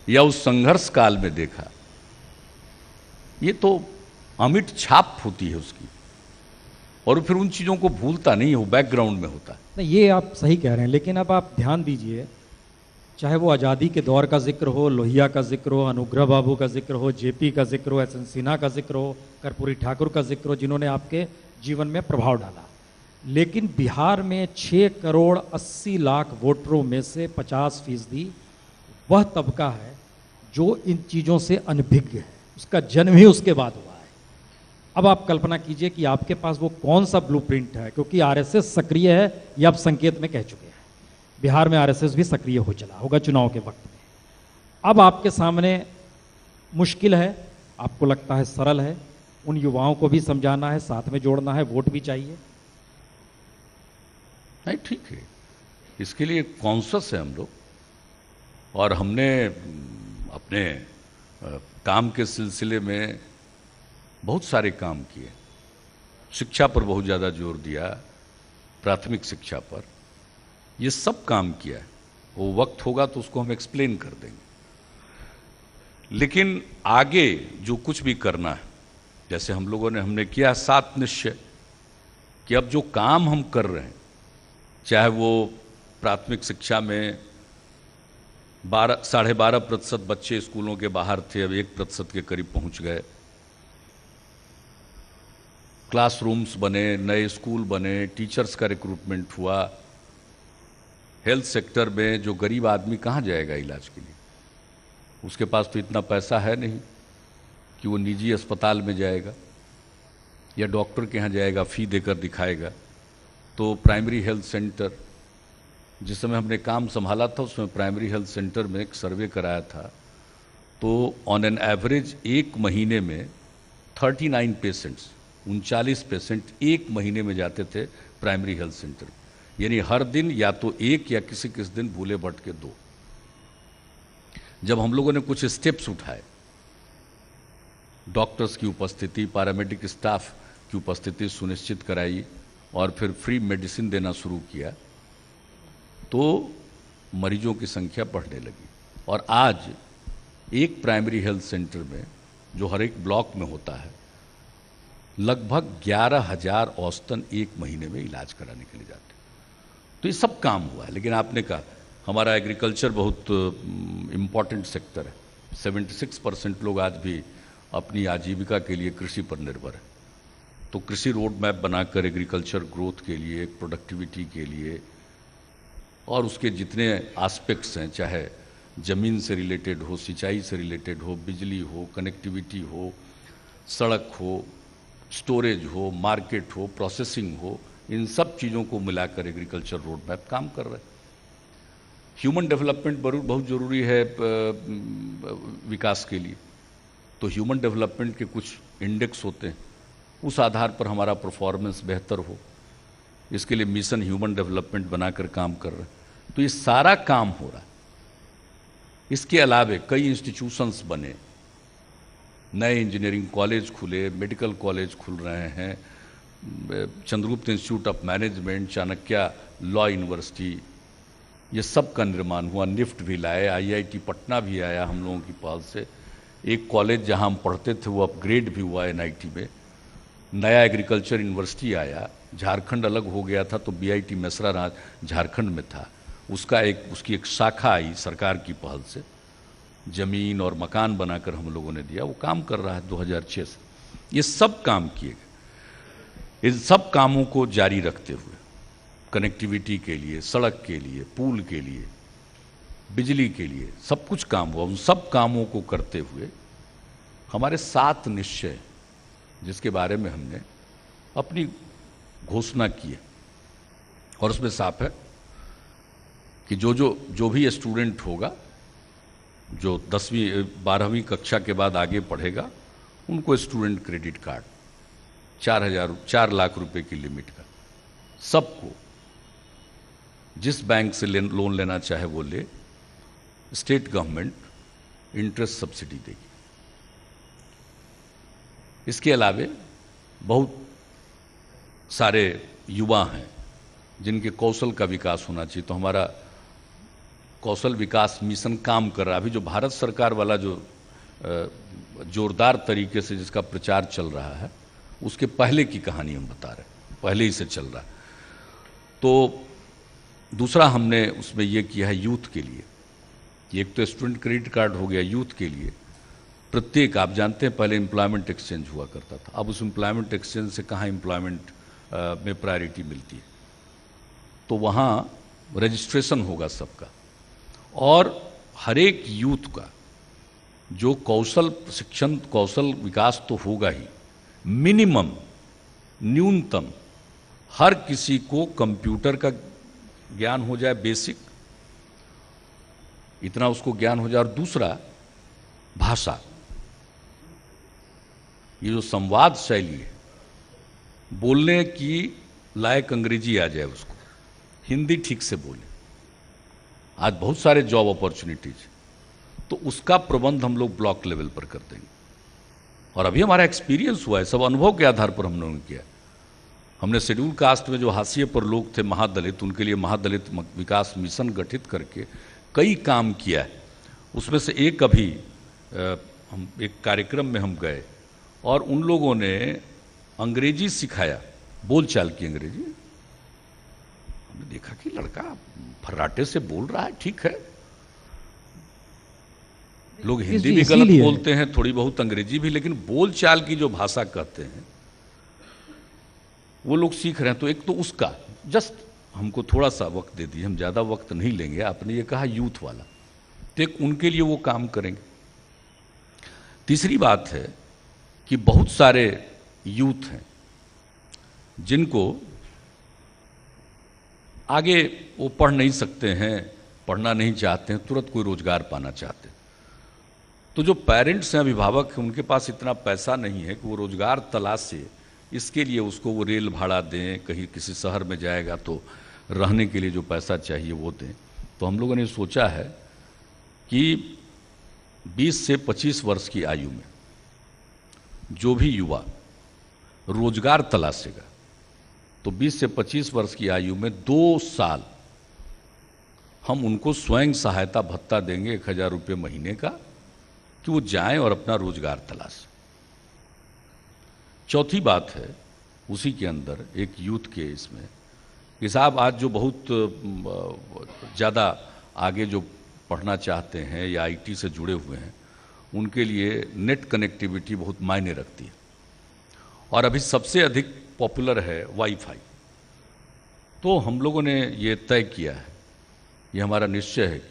या उस संघर्ष काल में देखा, ये तो अमिट छाप होती है उसकी और फिर उन चीजों को भूलता नहीं है, वो बैकग्राउंड में होता है।
नहीं, ये आप सही कह रहे हैं, लेकिन अब आप ध्यान दीजिए, चाहे वो आज़ादी के दौर का जिक्र हो, लोहिया का जिक्र हो, अनुग्रह बाबू का जिक्र हो, जेपी का जिक्र हो, एस.एन. सिन्हा का जिक्र हो, कर्पूरी ठाकुर का जिक्र हो, जिन्होंने आपके जीवन में प्रभाव डाला। लेकिन बिहार में 6 करोड़ 80 लाख वोटरों में से 50% वह तबका है जो इन चीज़ों से अनभिज्ञ है, उसका जन्म ही उसके बाद हुआ है। अब आप कल्पना कीजिए कि आपके पास वो कौन सा ब्लूप्रिंट है, क्योंकि आरएसएस सक्रिय है, ये आप संकेत में कह चुके हैं। बिहार में आरएसएस भी सक्रिय हो चला होगा चुनाव के वक्त में। अब आपके सामने मुश्किल है, आपको लगता है सरल है, उन युवाओं को भी समझाना है, साथ में जोड़ना है, वोट भी चाहिए।
नहीं, ठीक है, इसके लिए कॉन्शस है हम लोग, और हमने अपने काम के सिलसिले में बहुत सारे काम किए। शिक्षा पर बहुत ज़्यादा जोर दिया, प्राथमिक शिक्षा पर, ये सब काम किया है। वो वक्त होगा तो उसको हम एक्सप्लेन कर देंगे। लेकिन आगे जो कुछ भी करना है, जैसे हम लोगों ने हमने किया 7 निश्चय कि अब जो काम हम कर रहे हैं, चाहे वो प्राथमिक शिक्षा में 12.5% बच्चे स्कूलों के बाहर थे, अब 1% के करीब पहुंच गए। क्लासरूम्स बने, नए स्कूल बने, टीचर्स का रिक्रूटमेंट हुआ। हेल्थ सेक्टर में जो गरीब आदमी कहाँ जाएगा इलाज के लिए? उसके पास तो इतना पैसा है नहीं कि वो निजी अस्पताल में जाएगा या डॉक्टर के यहाँ जाएगा, फ़ी देकर दिखाएगा। तो प्राइमरी हेल्थ सेंटर, जिस समय हमने काम संभाला था उसमें प्राइमरी हेल्थ सेंटर में एक सर्वे कराया था, तो ऑन एन एवरेज एक महीने में 39 पेशेंट्स, 39 पेशेंट एक महीने में जाते थे प्राइमरी हेल्थ सेंटर। यानी हर दिन या तो एक या किसी दिन भूले भटके 2। जब हम लोगों ने कुछ स्टेप्स उठाए, डॉक्टर्स की उपस्थिति, पैरामेडिक स्टाफ की उपस्थिति सुनिश्चित कराई और फिर फ्री मेडिसिन देना शुरू किया, तो मरीजों की संख्या बढ़ने लगी। और आज एक प्राइमरी हेल्थ सेंटर में, जो हर एक ब्लॉक में होता है, लगभग 11,000 औसतन एक महीने में इलाज कराने के लिए जाते हैं। तो ये सब काम हुआ है। लेकिन आपने कहा हमारा एग्रीकल्चर बहुत इम्पॉर्टेंट सेक्टर है। 76% लोग आज भी अपनी आजीविका के लिए कृषि पर निर्भर है। तो कृषि रोड मैप बनाकर एग्रीकल्चर ग्रोथ के लिए, प्रोडक्टिविटी के लिए, और उसके जितने एस्पेक्ट्स हैं, चाहे ज़मीन से रिलेटेड हो, सिंचाई से रिलेटेड हो, बिजली हो, कनेक्टिविटी हो, सड़क हो, स्टोरेज हो, मार्केट हो, प्रोसेसिंग हो, इन सब चीज़ों को मिलाकर एग्रीकल्चर रोड मैप काम कर रहे हैं। ह्यूमन डेवलपमेंट बहुत ज़रूरी है विकास के लिए। तो ह्यूमन डेवलपमेंट के कुछ इंडेक्स होते हैं, उस आधार पर हमारा परफॉर्मेंस बेहतर हो, इसके लिए मिशन ह्यूमन डेवलपमेंट बनाकर काम कर रहे हैं। तो ये सारा काम हो रहा है। इसके अलावे कई इंस्टीट्यूशंस बने, नए इंजीनियरिंग कॉलेज खुले, मेडिकल कॉलेज खुल रहे हैं, Chandragupta institute of management, Chanakya law university, ये सब का निर्माण हुआ। निफ्ट भी लाए, IIT पटना भी आया हम लोगों की पहल से। एक कॉलेज जहां हम पढ़ते थे वो अपग्रेड भी हुआ NIT में। नया एग्रीकल्चर यूनिवर्सिटी आया। झारखंड अलग हो गया था तो BIT मेसरा राज झारखंड में था, उसकी एक शाखा आई सरकार की पहल से, जमीन और मकान बनाकर हम लोगों ने दिया। वो काम कर रहा है 2006 से। ये सब काम किए गए। इन सब कामों को जारी रखते हुए, कनेक्टिविटी के लिए, सड़क के लिए, पुल के लिए, बिजली के लिए, सब कुछ काम हुआ। उन सब कामों को करते हुए हमारे 7 निश्चय, जिसके बारे में हमने अपनी घोषणा की है, और उसमें साफ है कि जो भी स्टूडेंट होगा, जो 10वीं 12वीं कक्षा के बाद आगे पढ़ेगा, उनको स्टूडेंट क्रेडिट कार्ड 4 लाख रुपए की लिमिट का, सबको जिस बैंक से लोन लेना चाहे वो ले, स्टेट गवर्नमेंट इंटरेस्ट सब्सिडी देगी। इसके अलावे बहुत सारे युवा हैं जिनके कौशल का विकास होना चाहिए। तो हमारा कौशल विकास मिशन काम कर रहा है। अभी जो भारत सरकार वाला जो जोरदार तरीके से जिसका प्रचार चल रहा है, उसके पहले की कहानी हम बता रहे हैं, पहले ही से चल रहा है। तो दूसरा हमने उसमें ये किया है यूथ के लिए। एक तो स्टूडेंट क्रेडिट कार्ड हो गया यूथ के लिए। प्रत्येक, आप जानते हैं पहले एम्प्लॉयमेंट एक्सचेंज हुआ करता था, अब उस एम्प्लॉयमेंट एक्सचेंज से कहाँ एम्प्लॉयमेंट में प्रायोरिटी मिलती है। तो वहाँ रजिस्ट्रेशन होगा सबका, और हर एक यूथ का जो कौशल शिक्षण, कौशल विकास तो होगा ही, मिनिमम न्यूनतम हर किसी को कंप्यूटर का ज्ञान हो जाए, बेसिक इतना उसको ज्ञान हो जाए। और दूसरा भाषा, ये जो संवाद शैली है, बोलने की लायक अंग्रेजी आ जाए उसको, हिंदी ठीक से बोले, आज बहुत सारे जॉब अपॉर्चुनिटीज, तो उसका प्रबंध हम लोग ब्लॉक लेवल पर कर देंगे। और अभी हमारा एक्सपीरियंस हुआ है, सब अनुभव के आधार पर हम लोगों ने किया। हमने शेड्यूल कास्ट में जो हाशिए पर लोग थे महादलित, उनके लिए महादलित विकास मिशन गठित करके कई काम किया है। उसमें से एक अभी हम एक कार्यक्रम में हम गए और उन लोगों ने अंग्रेजी सिखाया, बोलचाल की अंग्रेजी। हमने देखा कि लड़का फर्राटे से बोल रहा है, ठीक है, लोग हिंदी भी गलत बोलते हैं, थोड़ी बहुत अंग्रेजी भी, लेकिन बोलचाल की जो भाषा कहते हैं वो लोग सीख रहे हैं। तो एक तो उसका जस्ट हमको थोड़ा सा वक्त दे दिए, हम ज़्यादा वक्त नहीं लेंगे। आपने ये कहा यूथ वाला, तो एक उनके लिए वो काम करेंगे। तीसरी बात है कि बहुत सारे यूथ हैं जिनको आगे वो पढ़ नहीं सकते हैं, पढ़ना नहीं चाहते हैं, तुरंत कोई रोजगार पाना चाहते हैं। तो जो पेरेंट्स हैं, अभिभावक हैं, उनके पास इतना पैसा नहीं है कि वो रोजगार तलाशे, इसके लिए उसको वो रेल भाड़ा दें, कहीं किसी शहर में जाएगा तो रहने के लिए जो पैसा चाहिए वो दें। तो हम लोगों ने सोचा है कि 20 से 25 वर्ष की आयु में जो भी युवा रोजगार तलाशेगा, तो 20 से 25 वर्ष की आयु में 2 साल हम उनको स्वयं सहायता भत्ता देंगे 1000 रुपये महीने का, कि वो जाएं और अपना रोजगार तलाशें। चौथी बात है उसी के अंदर एक यूथ के इसमें कि साहब आज जो बहुत ज़्यादा आगे जो पढ़ना चाहते हैं या आईटी से जुड़े हुए हैं, उनके लिए नेट कनेक्टिविटी बहुत मायने रखती है। और अभी सबसे अधिक पॉपुलर है वाईफाई। तो हम लोगों ने ये तय किया है, ये हमारा निश्चय है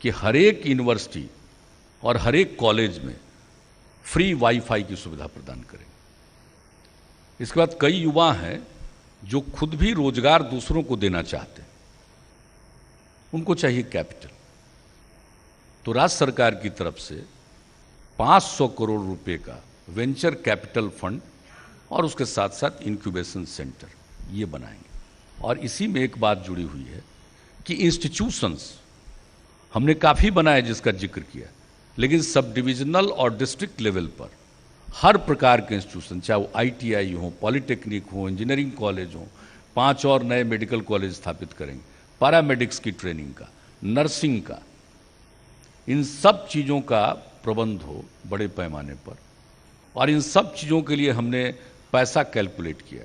कि हर एक यूनिवर्सिटी और हर एक कॉलेज में फ्री वाईफाई की सुविधा प्रदान करेंगे। इसके बाद कई युवा हैं जो खुद भी रोजगार दूसरों को देना चाहते हैं, उनको चाहिए कैपिटल। तो राज्य सरकार की तरफ से 500 करोड़ रुपए का वेंचर कैपिटल फंड और उसके साथ साथ इंक्यूबेशन सेंटर ये बनाएंगे। और इसी में एक बात जुड़ी हुई है कि इंस्टीट्यूशंस हमने काफ़ी बनाए जिसका जिक्र किया, लेकिन सब डिविजनल और डिस्ट्रिक्ट लेवल पर हर प्रकार के इंस्टीट्यूशन, चाहे वो ITI हो, पॉलिटेक्निक हो, इंजीनियरिंग कॉलेज हो, 5 और नए मेडिकल कॉलेज स्थापित करेंगे, पैरामेडिक्स की ट्रेनिंग का, नर्सिंग का, इन सब चीज़ों का प्रबंध हो बड़े पैमाने पर। और इन सब चीज़ों के लिए हमने पैसा कैलकुलेट किया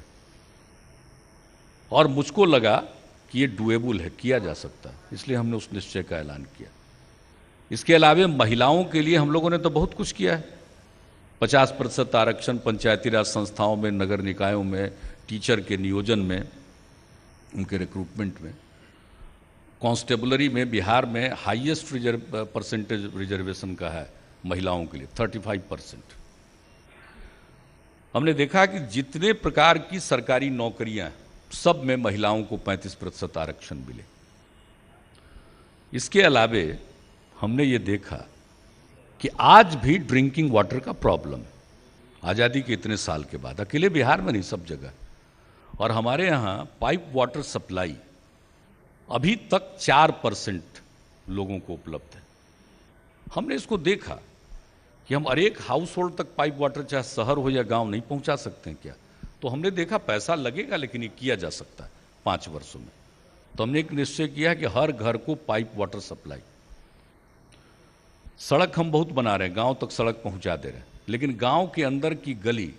और मुझको लगा कि ये डुएबल है, किया जा सकता है, इसलिए हमने उस निश्चय का ऐलान किया। इसके अलावा महिलाओं के लिए हम लोगों ने तो बहुत कुछ किया है। 50% आरक्षण पंचायती राज संस्थाओं में, नगर निकायों में, टीचर के नियोजन में, उनके रिक्रूटमेंट में। कांस्टेबलरी में बिहार में हाईएस्ट परसेंटेज रिजर्वेशन का है महिलाओं के लिए, 35%। हमने देखा कि जितने प्रकार की सरकारी नौकरियां सब में महिलाओं को 35% आरक्षण मिले। इसके अलावे हमने ये देखा कि आज भी ड्रिंकिंग वाटर का प्रॉब्लम है, आज़ादी के इतने साल के बाद, अकेले बिहार में नहीं, सब जगह। और हमारे यहाँ पाइप वाटर सप्लाई अभी तक 4% लोगों को उपलब्ध है। हमने इसको देखा कि हम हर एक हाउस होल्ड तक पाइप वाटर, चाहे शहर हो या गांव, नहीं पहुंचा सकते हैं क्या। तो हमने देखा पैसा लगेगा लेकिन ये किया जा सकता है 5 वर्षों में। तो हमने एक निश्चय किया कि हर घर को पाइप वाटर सप्लाई। सड़क हम बहुत बना रहे हैं, गांव तक सड़क पहुंचा दे रहे हैं, लेकिन गांव के अंदर की गली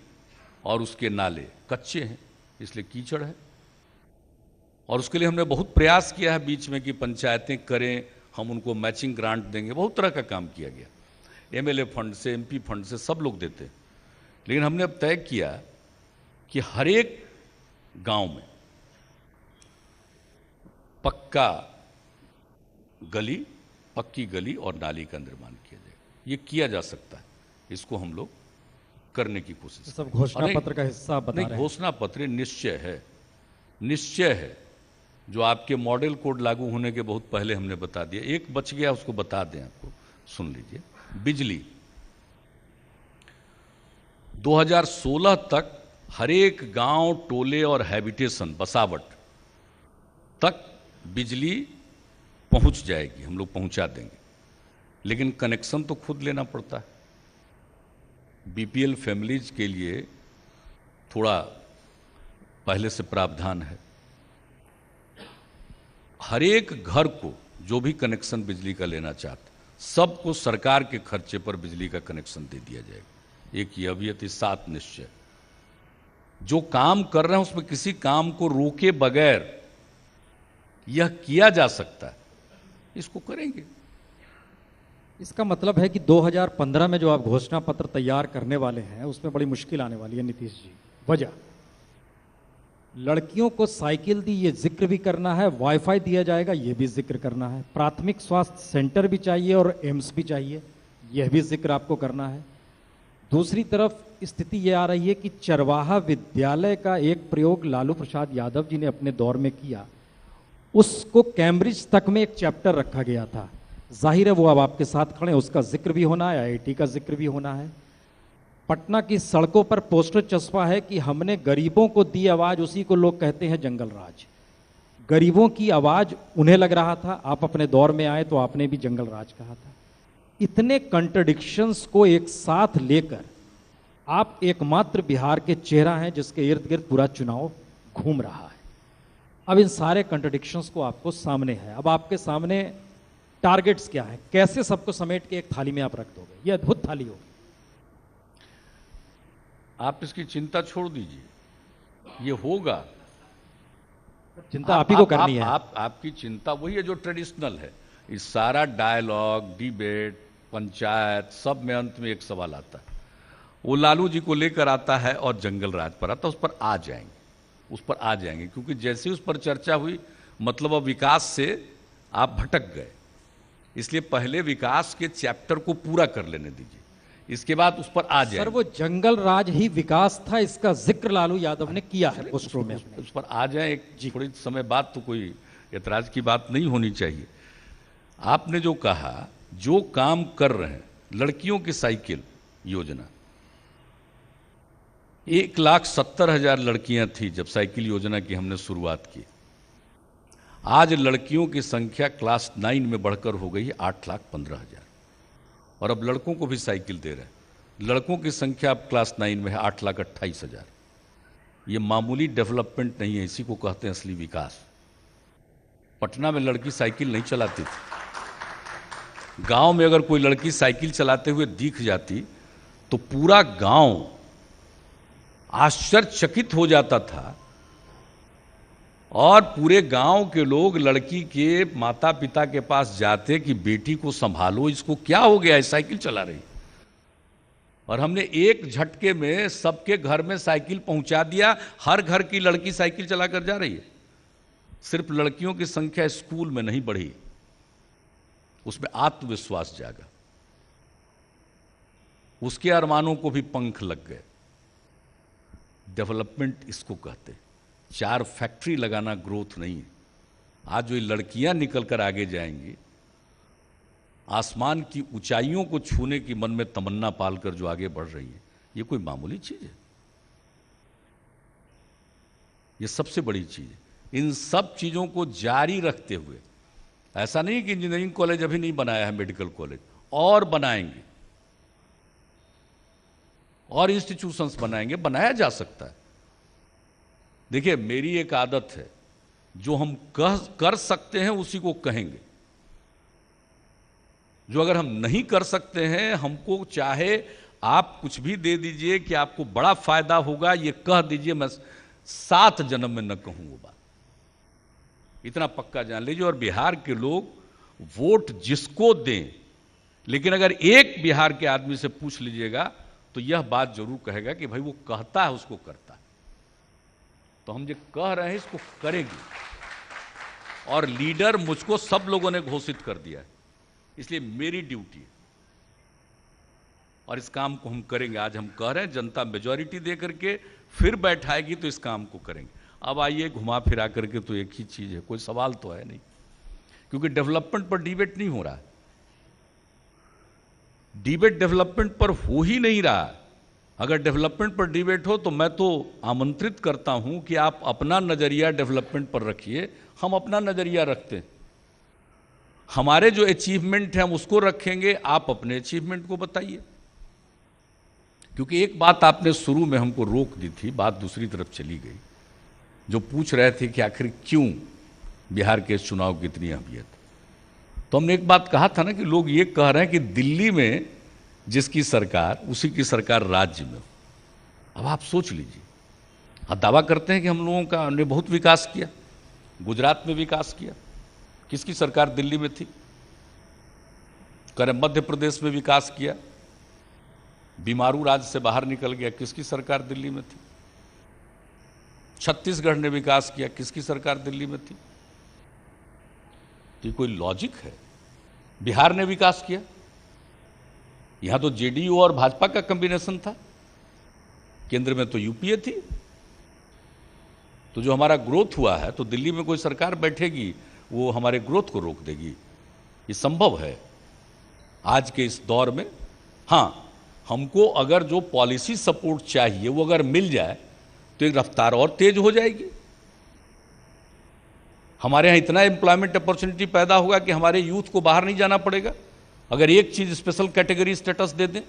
और उसके नाले कच्चे हैं, इसलिए कीचड़ है। और उसके लिए हमने बहुत प्रयास किया है बीच में कि पंचायतें करें, हम उनको मैचिंग ग्रांट देंगे, बहुत तरह का काम किया गया, MLA फंड से, MP फंड से, सब लोग देते। लेकिन हमने अब तय किया कि हर एक गांव में पक्का गली, पक्की गली और नाली का निर्माण किया जाए। ये किया जा सकता है, इसको हम लोग करने की कोशिश।
सब घोषणा पत्र का हिस्सा बता रहे हैं।
घोषणा पत्र निश्चय है, निश्चय है, जो आपके मॉडल कोड लागू होने के बहुत पहले हमने बता दिया। एक बच गया, उसको बता दें आपको, सुन लीजिए। बिजली 2016 तक हर एक गांव, टोले और हैबिटेशन, बसावट तक बिजली पहुंच जाएगी, हम लोग पहुंचा देंगे, लेकिन कनेक्शन तो खुद लेना पड़ता है। बीपीएल फैमिलीज के लिए थोड़ा पहले से प्रावधान है। हर एक घर को जो भी कनेक्शन बिजली का लेना चाहता, सबको सरकार के खर्चे पर बिजली का कनेक्शन दे दिया जाएगा। एक यह भी अति सात निश्चय, जो काम कर रहे हैं उसमें किसी काम को रोके बगैर यह किया जा सकता है, इसको करेंगे।
इसका मतलब है कि 2015 में जो आप घोषणा पत्र तैयार करने वाले हैं उसमें बड़ी मुश्किल आने वाली है नीतीश जी। वजह, लड़कियों को साइकिल दी, ये जिक्र भी करना है, वाईफाई दिया जाएगा, ये भी जिक्र करना है, प्राथमिक स्वास्थ्य सेंटर भी चाहिए और एम्स भी चाहिए, यह भी जिक्र आपको करना है। दूसरी तरफ स्थिति ये आ रही है कि चरवाहा विद्यालय का एक प्रयोग लालू प्रसाद यादव जी ने अपने दौर में किया, उसको कैम्ब्रिज तक में एक चैप्टर रखा गया था। जाहिर है वो अब आपके साथ खड़े हैं, उसका जिक्र भी होना है, आईआईटी का जिक्र भी होना है। पटना की सड़कों पर पोस्टर चस्पा है कि हमने गरीबों को दी आवाज, उसी को लोग कहते हैं जंगल राज। गरीबों की आवाज उन्हें लग रहा था, आप अपने दौर में आए तो आपने भी जंगल राज कहा था। इतने कंट्रडिक्शंस को एक साथ लेकर आप एकमात्र बिहार के चेहरा हैं जिसके इर्द गिर्द पूरा चुनाव घूम रहा है। अब इन सारे कंट्रडिक्शंस को आपको सामने है, अब आपके सामने टारगेट्स क्या है, कैसे सबको समेट के एक थाली में आप रख दोगे, ये अद्भुत थाली होगी।
आप इसकी चिंता छोड़ दीजिए, ये होगा।
चिंता आप ही को करनी है।
आपकी चिंता वही है जो ट्रेडिशनल है। इस सारा डायलॉग, डिबेट, पंचायत, सब में अंत में एक सवाल आता है, वो लालू जी को लेकर आता है और जंगल राज पर आता है। उस पर आ जाएंगे क्योंकि जैसे उस पर चर्चा हुई, मतलब अब विकास से आप भटक गए, इसलिए पहले विकास के चैप्टर को पूरा कर लेने दीजिए, इसके बाद उस पर आ जाए।
सर वो जंगल राज ही विकास था, इसका जिक्र लालू यादव ने किया है पोस्टरों में।
उस पर आ जाए एक थोड़ी समय बाद, तो कोई ऐतराज की बात नहीं होनी चाहिए। आपने जो कहा, जो काम कर रहे हैं, लड़कियों की साइकिल योजना, 1,70,000 लड़कियां थी जब साइकिल योजना की हमने शुरुआत की। आज लड़कियों की संख्या क्लास 9 में बढ़कर हो गई है 8,15,000, और अब लड़कों को भी साइकिल दे रहे हैं। लड़कों की संख्या अब क्लास 9 में है 8,28,000। ये मामूली डेवलपमेंट नहीं है, इसी को कहते हैं असली विकास। पटना में लड़की साइकिल नहीं चलाती थी, गांव में अगर कोई लड़की साइकिल चलाते हुए दिख जाती तो पूरा गांव आश्चर्यचकित हो जाता था, और पूरे गांव के लोग लड़की के माता पिता के पास जाते कि बेटी को संभालो, इसको क्या हो गया है, साइकिल चला रही। और हमने एक झटके में सबके घर में साइकिल पहुंचा दिया, हर घर की लड़की साइकिल चलाकर जा रही है। सिर्फ लड़कियों की संख्या स्कूल में नहीं बढ़ी, उसमें आत्मविश्वास जागा, उसके अरमानों को भी पंख लग गए। डेवलपमेंट इसको कहते। 4 फैक्ट्री लगाना ग्रोथ नहीं है। आज जो ये लड़कियां निकल कर आगे जाएंगी, आसमान की ऊंचाइयों को छूने की मन में तमन्ना पालकर जो आगे बढ़ रही है, ये कोई मामूली चीज है, ये सबसे बड़ी चीज है। इन सब चीजों को जारी रखते हुए, ऐसा नहीं कि इंजीनियरिंग कॉलेज अभी नहीं बनाया है, मेडिकल कॉलेज और बनाएंगे, और इंस्टीट्यूशंस बनाएंगे, बनाया जा सकता है। देखिए, मेरी एक आदत है, जो हम कर सकते हैं उसी को कहेंगे। जो अगर हम नहीं कर सकते हैं, हमको चाहे आप कुछ भी दे दीजिए कि आपको बड़ा फायदा होगा, ये कह दीजिए, मैं 7 जन्म में न कहूं वो बात, इतना पक्का जान लीजिए। और बिहार के लोग वोट जिसको दें, लेकिन अगर एक बिहार के आदमी से पूछ लीजिएगा तो यह बात जरूर कहेगा कि भाई वो कहता है उसको करता है। तो हम जो कह रहे हैं इसको करेंगे, और लीडर मुझको सब लोगों ने घोषित कर दिया है, इसलिए मेरी ड्यूटी है और इस काम को हम करेंगे। आज हम कह रहे हैं, जनता मेजॉरिटी दे करके फिर बैठाएगी तो इस काम को करेंगे। अब आइए, घुमा फिरा करके तो एक ही चीज है, कोई सवाल तो है नहीं, क्योंकि डेवलपमेंट पर डिबेट नहीं हो रहा है। डिबेट डेवलपमेंट पर हो ही नहीं रहा। अगर डेवलपमेंट पर डिबेट हो तो मैं तो आमंत्रित करता हूं कि आप अपना नजरिया डेवलपमेंट पर रखिए, हम अपना नजरिया रखते हैं। हमारे जो अचीवमेंट हैं हम उसको रखेंगे, आप अपने अचीवमेंट को बताइए। क्योंकि एक बात आपने शुरू में हमको रोक दी थी, बात दूसरी तरफ चली गई। जो पूछ रहे थे कि आखिर क्यों बिहार के चुनाव की इतनी अहमियत, तो हमने एक बात कहा था ना कि लोग ये कह रहे हैं कि दिल्ली में जिसकी सरकार उसी की सरकार राज्य में। अब आप सोच लीजिए, आप दावा करते हैं कि हम लोगों का हमने बहुत विकास किया, गुजरात में विकास किया, किसकी सरकार दिल्ली में थी? करें मध्य प्रदेश में विकास किया, बीमारू राज्य से बाहर निकल गया, किसकी सरकार दिल्ली में थी? छत्तीसगढ़ ने विकास किया, किसकी सरकार दिल्ली में थी? ये कोई लॉजिक है? बिहार ने विकास किया, यहां तो जेडीयू और भाजपा का कॉम्बिनेशन था, केंद्र में तो यूपीए थी। तो जो हमारा ग्रोथ हुआ है, तो दिल्ली में कोई सरकार बैठेगी वो हमारे ग्रोथ को रोक देगी? ये संभव है आज के इस दौर में? हाँ, हमको अगर जो पॉलिसी सपोर्ट चाहिए वो अगर मिल जाए तो एक रफ्तार और तेज हो जाएगी। हमारे यहाँ इतना एम्प्लॉयमेंट अपॉर्चुनिटी पैदा होगा कि हमारे यूथ को बाहर नहीं जाना पड़ेगा अगर एक चीज स्पेशल कैटेगरी स्टेटस दे दें।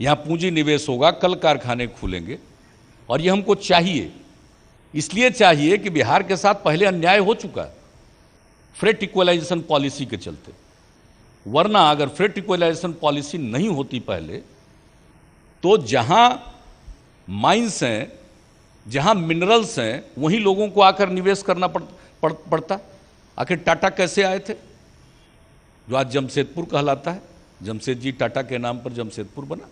यहां पूंजी निवेश होगा, कल कारखाने खुलेंगे, और ये हमको चाहिए। इसलिए चाहिए कि बिहार के साथ पहले अन्याय हो चुका है फ्रेट इक्वलाइजेशन पॉलिसी के चलते। वरना अगर फ्रेट इक्वलाइजेशन पॉलिसी नहीं होती पहले, तो जहां माइंस हैं, जहां मिनरल्स हैं, वहीं लोगों को आकर निवेश करना पड़ता। आखिर टाटा कैसे आए थे, जो आज जमशेदपुर कहलाता है? जमशेद जी टाटा के नाम पर जमशेदपुर बना।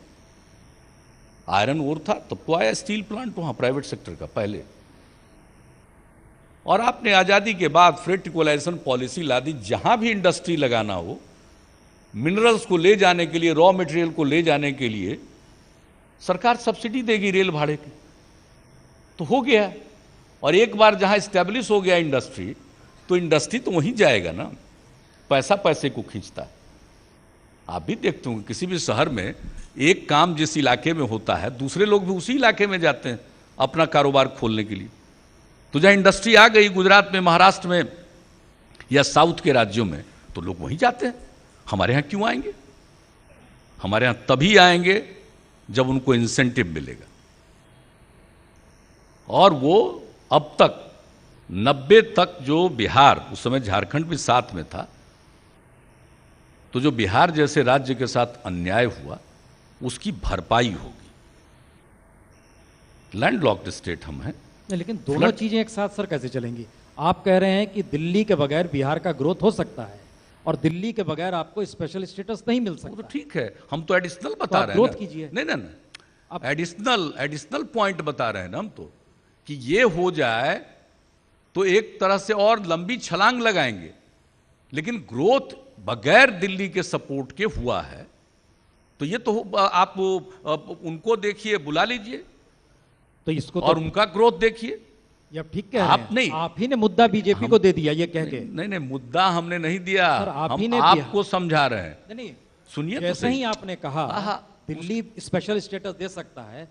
आयरन ओर था, तब तो आया स्टील प्लांट वहां प्राइवेट सेक्टर का पहले। और आपने आजादी के बाद फ्रेट इक्वलाइजेशन पॉलिसी ला दी, जहां भी इंडस्ट्री लगाना हो, मिनरल्स को ले जाने के लिए, रॉ मटेरियल को ले जाने के लिए सरकार सब्सिडी देगी रेल भाड़े की। तो हो गया। और एक बार जहां स्टैब्लिश हो गया इंडस्ट्री, तो इंडस्ट्री तो वहीं जाएगा ना। पैसा पैसे को खींचता है। आप भी देखते होंगे किसी भी शहर में एक काम जिस इलाके में होता है, दूसरे लोग भी उसी इलाके में जाते हैं अपना कारोबार खोलने के लिए। तो जहां इंडस्ट्री आ गई गुजरात में, महाराष्ट्र में या साउथ के राज्यों में, तो लोग वहीं जाते हैं। हमारे यहां क्यों आएंगे? हमारे यहां तभी आएंगे जब उनको इंसेंटिव मिलेगा। और वो अब तक 90 तक जो बिहार, उस समय झारखंड भी साथ में था, तो जो बिहार जैसे राज्य के साथ अन्याय हुआ उसकी भरपाई होगी। लैंडलॉक्ड स्टेट हम हैं।
लेकिन दोनों चीजें एक साथ सर कैसे चलेंगी? आप कह रहे हैं कि दिल्ली के बगैर बिहार का ग्रोथ हो सकता है, और दिल्ली के बगैर आपको स्पेशल स्टेटस नहीं मिल सकता।
तो ठीक है, हम तो एडिशनल बता रहे हैं,
ग्रोथ कीजिए।
नहीं नहीं नहीं, एडिशनल पॉइंट बता रहे हैं ना हम, तो कि ये हो जाए तो एक तरह से और लंबी छलांग लगाएंगे। लेकिन ग्रोथ बगैर दिल्ली के सपोर्ट के हुआ है, तो ये तो आप उनको देखिए, बुला लीजिए,
तो इसको
और उनका ग्रोथ देखिए।
ये आप ठीक कह रहे हैं।
आप नहीं,
आप ही ने मुद्दा बीजेपी को दे दिया ये कह के।
नहीं, मुद्दा हमने नहीं दिया, हम आपको समझा रहे हैं।
नहीं,
सुनिए,
जैसे ही आपने कहा दिल्ली स्पेशल स्टेटस दे सकता है,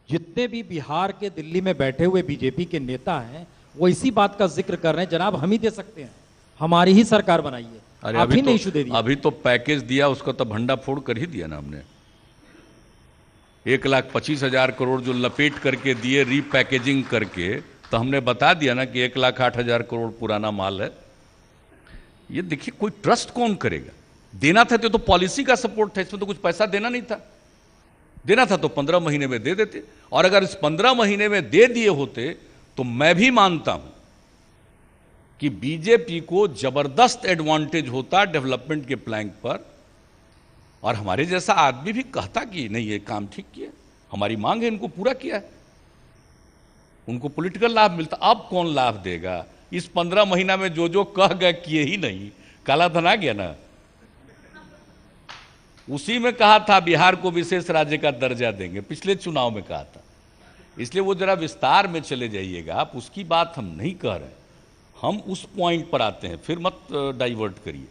जितने भी बिहार के दिल्ली में बैठे हुए बीजेपी के नेता हैं वो इसी बात का जिक्र कर रहे हैं, जनाब हम ही दे सकते हैं, हमारी ही सरकार बनाइए। आप ही ने इशू दे दिया।
अभी तो पैकेज दिया, उसका तो भंडा फोड़ कर ही दिया ना हमने। 1,25,000 करोड़ जो लपेट करके दिए रीपैकेजिंग करके, तो हमने बता दिया ना कि 1,08,000 करोड़ पुराना माल है। ये देखिए, कोई ट्रस्ट कौन करेगा? देना था तो पॉलिसी का सपोर्ट था, इसमें तो कुछ पैसा देना नहीं था। देना था तो 15 महीने में दे देते, और अगर इस 15 महीने में दे दिए होते तो मैं भी मानता हूं कि बीजेपी को जबरदस्त एडवांटेज होता डेवलपमेंट के प्लैंक पर, और हमारे जैसा आदमी भी कहता कि नहीं ये काम ठीक किया, हमारी मांग है, इनको पूरा किया है, उनको पॉलिटिकल लाभ मिलता। अब कौन लाभ देगा? इस 15 महीना में जो कह गए किए ही नहीं, काला धन आ गया ना। उसी में कहा था बिहार को विशेष राज्य का दर्जा देंगे, पिछले चुनाव में कहा था। इसलिए वो जरा विस्तार में चले जाइएगा, आप उसकी बात हम नहीं कह रहे, हम उस पॉइंट पर आते हैं। फिर मत डाइवर्ट करिए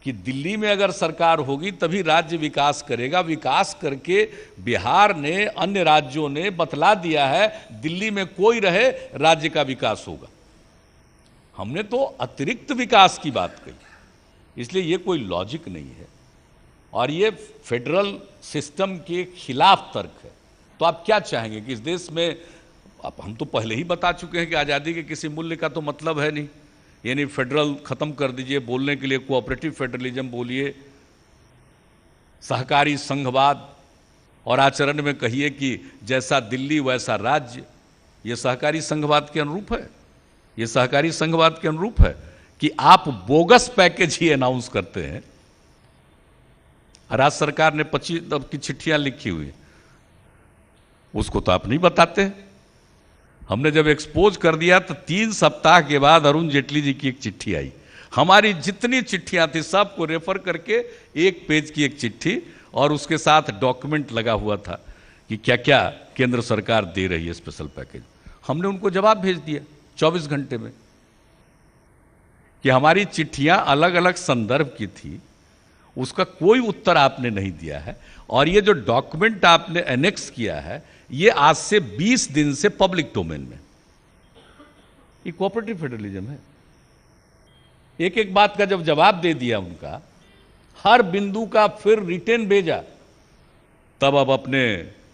कि दिल्ली में अगर सरकार होगी तभी राज्य विकास करेगा। विकास करके बिहार ने, अन्य राज्यों ने बतला दिया है, दिल्ली में कोई रहे राज्य का विकास होगा। हमने तो अतिरिक्त विकास की बात कही। इसलिए ये कोई लॉजिक नहीं है और ये फेडरल सिस्टम के खिलाफ तर्क है। तो आप क्या चाहेंगे कि इस देश में, अब हम तो पहले ही बता चुके हैं कि आज़ादी के किसी मूल्य का तो मतलब है नहीं, यानी फेडरल खत्म कर दीजिए, बोलने के लिए कोऑपरेटिव फेडरलिज्म बोलिए, सहकारी संघवाद, और आचरण में कहिए कि जैसा दिल्ली वैसा राज्य। ये सहकारी संघवाद के अनुरूप है, ये सहकारी संघवाद के अनुरूप है कि आप बोगस पैकेज ही अनाउंस करते हैं। राज्य सरकार ने 25 की चिट्ठियां लिखी हुई, उसको तो आप नहीं बताते। हमने जब एक्सपोज कर दिया तो 3 सप्ताह के बाद अरुण जेटली जी की एक चिट्ठी आई। हमारी जितनी चिट्ठियां थी सबको रेफर करके 1 पेज की एक चिट्ठी, और उसके साथ डॉक्यूमेंट लगा हुआ था कि क्या क्या केंद्र सरकार दे रही है स्पेशल पैकेज। हमने उनको जवाब भेज दिया 24 घंटे में कि हमारी चिट्ठियां अलग अलग संदर्भ की थी, उसका कोई उत्तर आपने नहीं दिया है, और ये जो डॉक्यूमेंट आपने एनेक्स किया है ये आज से 20 दिन से पब्लिक डोमेन में। ये कोऑपरेटिव फेडरलिज्म है। एक एक बात का जब जवाब दे दिया उनका, हर बिंदु का फिर रिटेन भेजा, तब अब अपने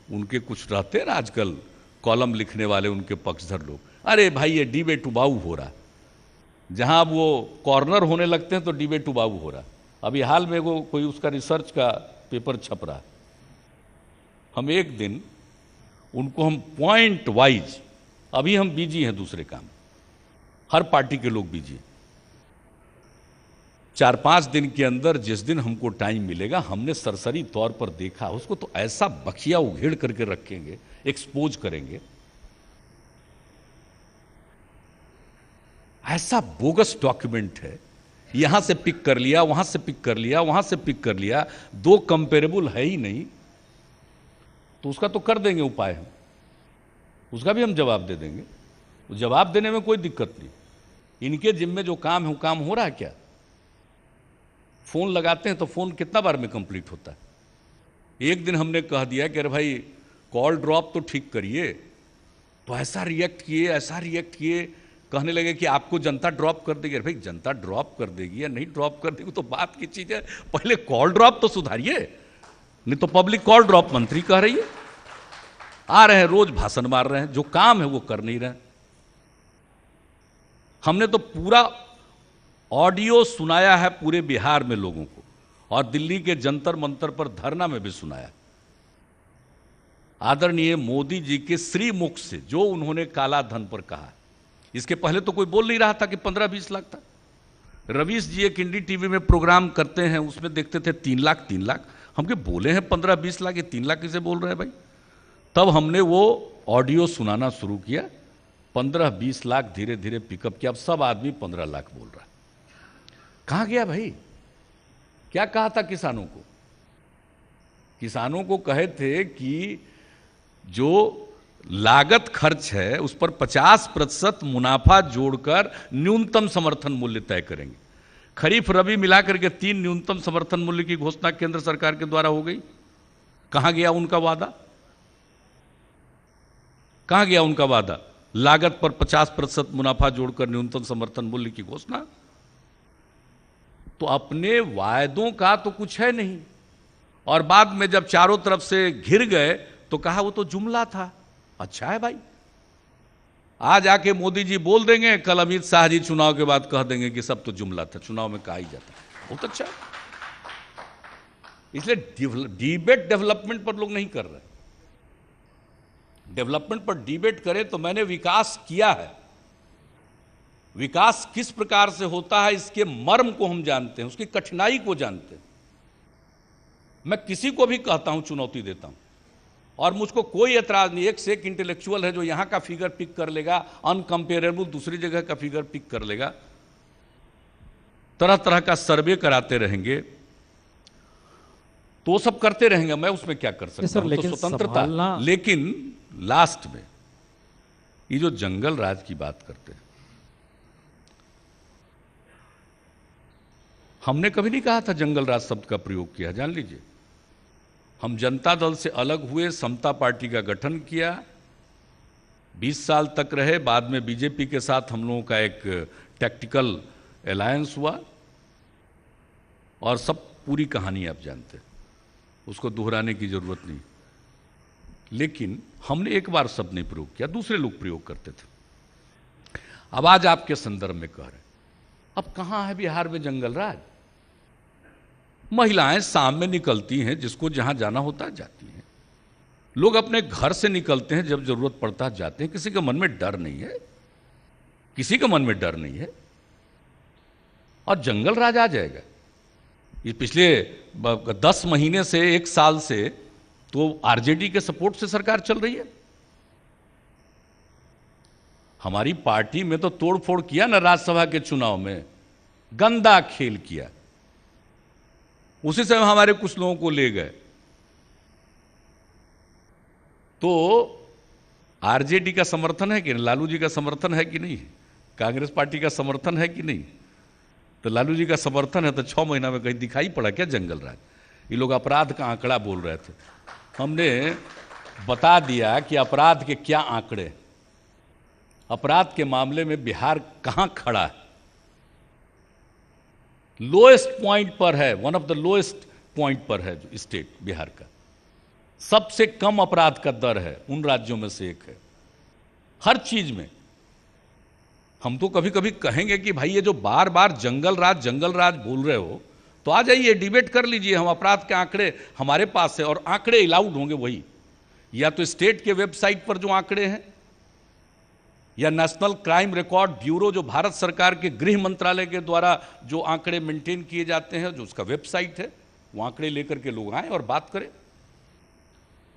उनके कुछ रहते हैं ना आजकल कॉलम लिखने वाले उनके पक्षधर लोग, अरे भाई ये डिबेट उबाऊ हो रहा, जहां वो कॉर्नर होने लगते हैं तो डिबेट उबाऊ हो रहा। अभी हाल में वो कोई उसका रिसर्च का पेपर छप रहा, हम एक दिन उनको हम पॉइंट वाइज, अभी हम बिजी हैं दूसरे काम, हर पार्टी के लोग बिजी, 4-5 दिन के अंदर जिस दिन हमको टाइम मिलेगा, हमने सरसरी तौर पर देखा उसको, तो ऐसा बखिया उघेड़ करके रखेंगे, एक्सपोज करेंगे, ऐसा बोगस डॉक्यूमेंट है, यहां से पिक कर लिया, वहां से पिक कर लिया, वहां से पिक कर लिया, 2 कंपेरेबल है ही नहीं। तो उसका तो कर देंगे उपाय, हम उसका भी हम जवाब दे देंगे, तो जवाब देने में कोई दिक्कत नहीं। इनके जिम्मे जो काम है वो काम हो रहा है क्या? फोन लगाते हैं तो फोन कितना बार में कंप्लीट होता है? एक दिन हमने कह दिया कि अरे भाई कॉल ड्रॉप तो ठीक करिए, तो ऐसा रिएक्ट किए, ऐसा रिएक्ट किए, कहने लगे कि आपको जनता ड्रॉप कर देगी। अरे भाई जनता ड्रॉप कर देगी या नहीं ड्रॉप कर देगी तो बात की चीज है, पहले कॉल ड्रॉप तो सुधारिए, नहीं तो पब्लिक कॉल ड्रॉप मंत्री कह रही है, आ रहे हैं रोज भाषण मार रहे हैं, जो काम है वो कर नहीं रहे। हमने तो पूरा ऑडियो सुनाया है पूरे बिहार में लोगों को, और दिल्ली के जंतर मंतर पर धरना में भी सुनाया। आदरणीय मोदी जी के श्रीमुख से जो उन्होंने काला धन पर कहा, इसके पहले तो कोई बोल नहीं रहा था कि 15-20 लाख था। रवीश जी एक इंडी टीवी में प्रोग्राम करते हैं, उसमें देखते थे 3 लाख 3 लाख, हम के बोले हैं 15-20 लाख, ये 3 लाख किसे बोल रहे हैं भाई? तब हमने वो ऑडियो सुनाना शुरू किया, 15-20 लाख धीरे धीरे पिकअप किया, अब सब आदमी 15 लाख बोल रहा है। कहां गया भाई? क्या कहा था किसानों को? किसानों को कहे थे कि जो लागत खर्च है उस पर 50% मुनाफा जोड़कर न्यूनतम समर्थन मूल्य तय करेंगे। खरीफ रबी मिलाकर के 3 न्यूनतम समर्थन मूल्य की घोषणा केंद्र सरकार के द्वारा हो गई। कहां गया उनका वादा? कहां गया उनका वादा? लागत पर 50% मुनाफा जोड़कर न्यूनतम समर्थन मूल्य की घोषणा। तो अपने वायदों का तो कुछ है नहीं, और बाद में जब चारों तरफ से घिर गए तो कहा वो तो जुमला था। अच्छा है भाई, आज आके मोदी जी बोल देंगे, कल अमित शाह जी चुनाव के बाद कह देंगे कि सब तो जुमला था, चुनाव में कहा ही जाता है। बहुत अच्छा है। इसलिए डिबेट डेवलपमेंट पर लोग नहीं कर रहे। डेवलपमेंट पर डिबेट करें तो मैंने विकास किया है, विकास किस प्रकार से होता है इसके मर्म को हम जानते हैं, उसकी कठिनाई को जानते हैं। मैं किसी को भी कहता हूं, चुनौती देता हूं, और मुझको कोई एतराज नहीं। एक से एक इंटेलेक्चुअल है जो यहां का फिगर पिक कर लेगा, अनकंपेरेबल दूसरी जगह का फिगर पिक कर लेगा, तरह तरह का सर्वे कराते रहेंगे, तो सब करते रहेंगे, मैं उसमें क्या कर सकता हूं? तो स्वतंत्रता। लेकिन लास्ट में ये जो जंगल राज की बात करते हैं, हमने कभी नहीं कहा था जंगल राज शब्द का प्रयोग किया। जान लीजिए, हम जनता दल से अलग हुए, समता पार्टी का गठन किया, 20 साल तक रहे, बाद में बीजेपी के साथ हम लोगों का एक टैक्टिकल अलायंस हुआ और सब पूरी कहानी आप जानते हैं, उसको दोहराने की जरूरत नहीं। लेकिन हमने एक बार शब्द नहीं प्रयोग किया, दूसरे लोग प्रयोग करते थे। अब आज आपके संदर्भ में कह रहे हैं, अब कहां है बिहार में जंगल राज? महिलाएं शाम में निकलती हैं, जिसको जहां जाना होता है जाती हैं। लोग अपने घर से निकलते हैं, जब जरूरत पड़ता है जाते हैं। किसी के मन में डर नहीं है, किसी के मन में डर नहीं है। और जंगल राज आ जाएगा। ये पिछले 10 महीने से 1 साल से तो आरजेडी के सपोर्ट से सरकार चल रही है। हमारी पार्टी में तो तोड़फोड़ किया ना राज्यसभा के चुनाव में, गंदा खेल किया। उसी समय हमारे कुछ लोगों को ले गए। तो आरजेडी का समर्थन है कि नहीं? लालू जी का समर्थन है कि नहीं? कांग्रेस पार्टी का समर्थन है कि नहीं? तो लालू जी का समर्थन है तो 6 महीना में कहीं दिखाई पड़ा क्या जंगल राज? ये लोग अपराध का आंकड़ा बोल रहे थे। हमने बता दिया कि अपराध के क्या आंकड़े, अपराध के मामले में बिहार कहां खड़ा है। लोएस्ट पॉइंट पर है, one of the lowest point पर है जो स्टेट बिहार का। सबसे कम अपराध का दर है, उन राज्यों में से एक है हर चीज में। हम तो कभी कभी कहेंगे कि भाई ये जो बार बार जंगल राज बोल रहे हो, तो आ जाइए डिबेट कर लीजिए। हम अपराध के आंकड़े हमारे पास है, और आंकड़े अलाउड होंगे वही, या तो स्टेट के वेबसाइट पर जो आंकड़े हैं, या नेशनल क्राइम रिकॉर्ड ब्यूरो जो भारत सरकार के गृह मंत्रालय के द्वारा जो आंकड़े मेंटेन किए जाते हैं, जो उसका वेबसाइट है, वो आंकड़े लेकर के लोग आए और बात करें।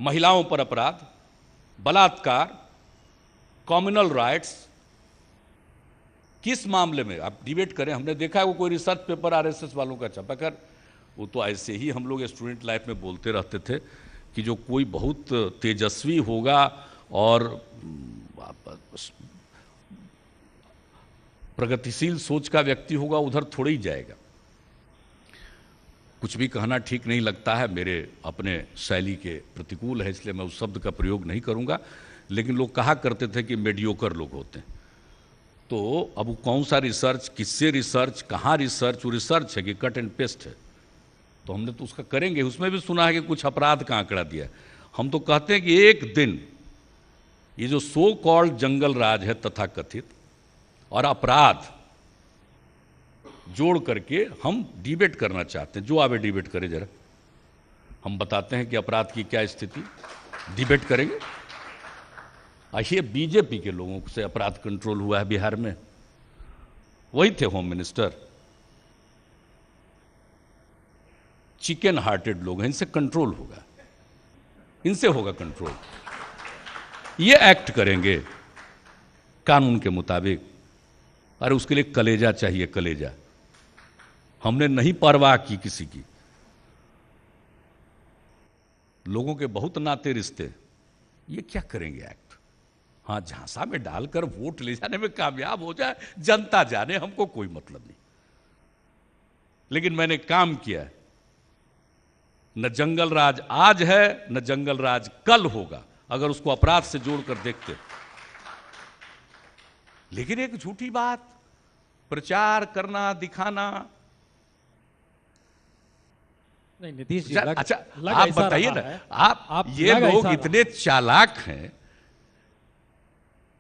महिलाओं पर अपराध, बलात्कार, कम्युनल राइट्स, किस मामले में आप डिबेट करें। हमने देखा है वो कोई रिसर्च पेपर आरएसएस वालों का छपा कर, वो तो ऐसे ही हम लोग स्टूडेंट लाइफ में बोलते रहते थे कि जो कोई बहुत तेजस्वी होगा और प्रगतिशील सोच का व्यक्ति होगा, उधर थोड़ा ही जाएगा। कुछ भी कहना ठीक नहीं लगता है, मेरे अपने शैली के प्रतिकूल है, इसलिए मैं उस शब्द का प्रयोग नहीं करूंगा। लेकिन लोग कहा करते थे कि मेडियोकर लोग होते हैं। तो अब कौन सा रिसर्च, किससे रिसर्च, कहाँ रिसर्च? वो रिसर्च है कि कट एंड पेस्ट है? तो हमने तो उसका करेंगे। उसमें भी सुना है कि कुछ अपराध का आंकड़ा दिया। हम तो कहते हैं कि एक दिन ये जो सो कॉल्ड जंगल राज है तथाकथित और अपराध जोड़ करके हम डिबेट करना चाहते हैं। जो आवे डिबेट करे जरा, हम बताते हैं कि अपराध की क्या स्थिति, डिबेट करेंगे। आइए, बीजेपी के लोगों से अपराध कंट्रोल हुआ है बिहार में, वही थे होम मिनिस्टर। चिकन हार्टेड लोग हैं, इनसे कंट्रोल होगा, इनसे होगा कंट्रोल। ये एक्ट करेंगे कानून के मुताबिक। अरे उसके लिए कलेजा चाहिए, कलेजा। हमने नहीं परवाह की किसी की। लोगों के बहुत नाते रिश्ते, ये क्या करेंगे एक्ट? हाँ, झांसा में डालकर वोट ले जाने में कामयाब हो जाए, जनता जाने, हमको कोई मतलब नहीं। लेकिन मैंने काम किया है। न जंगल राज आज है, न जंगल राज कल होगा, अगर उसको अपराध से जोड़कर देखते। लेकिन एक झूठी बात, प्रचार करना, दिखाना।
नहीं नीतीश जी,
अच्छा, आप बताइए ना, आप ये लोग इतने चालाक हैं।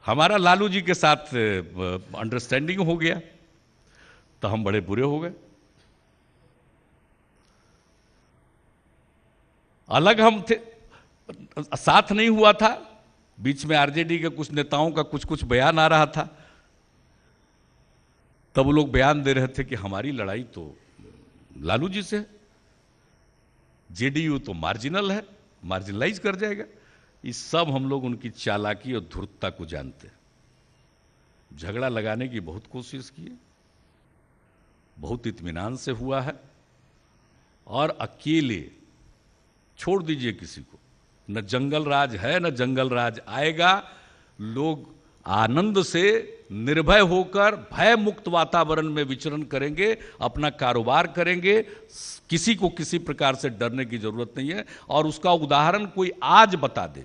हमारा लालू जी के साथ अंडरस्टैंडिंग हो गया तो हम बड़े बुरे हो गए। अलग हम थे, साथ नहीं हुआ था। बीच में आरजेडी के कुछ नेताओं का कुछ कुछ बयान आ रहा था, तब वो लोग बयान दे रहे थे कि हमारी लड़ाई तो लालू जी से है, जेडीयू तो मार्जिनल है, मार्जिनलाइज कर जाएगा। इस सब हम लोग उनकी चालाकी और धूर्तता को जानते हैं। झगड़ा लगाने की बहुत कोशिश की है, बहुत इत्मीनान से हुआ है, और अकेले छोड़ दीजिए किसी को। न जंगल राज है, न जंगल राज आएगा। लोग आनंद से, निर्भय होकर, भय मुक्त वातावरण में विचरण करेंगे, अपना कारोबार करेंगे। किसी को किसी प्रकार से डरने की जरूरत नहीं है। और उसका उदाहरण कोई आज बता दे।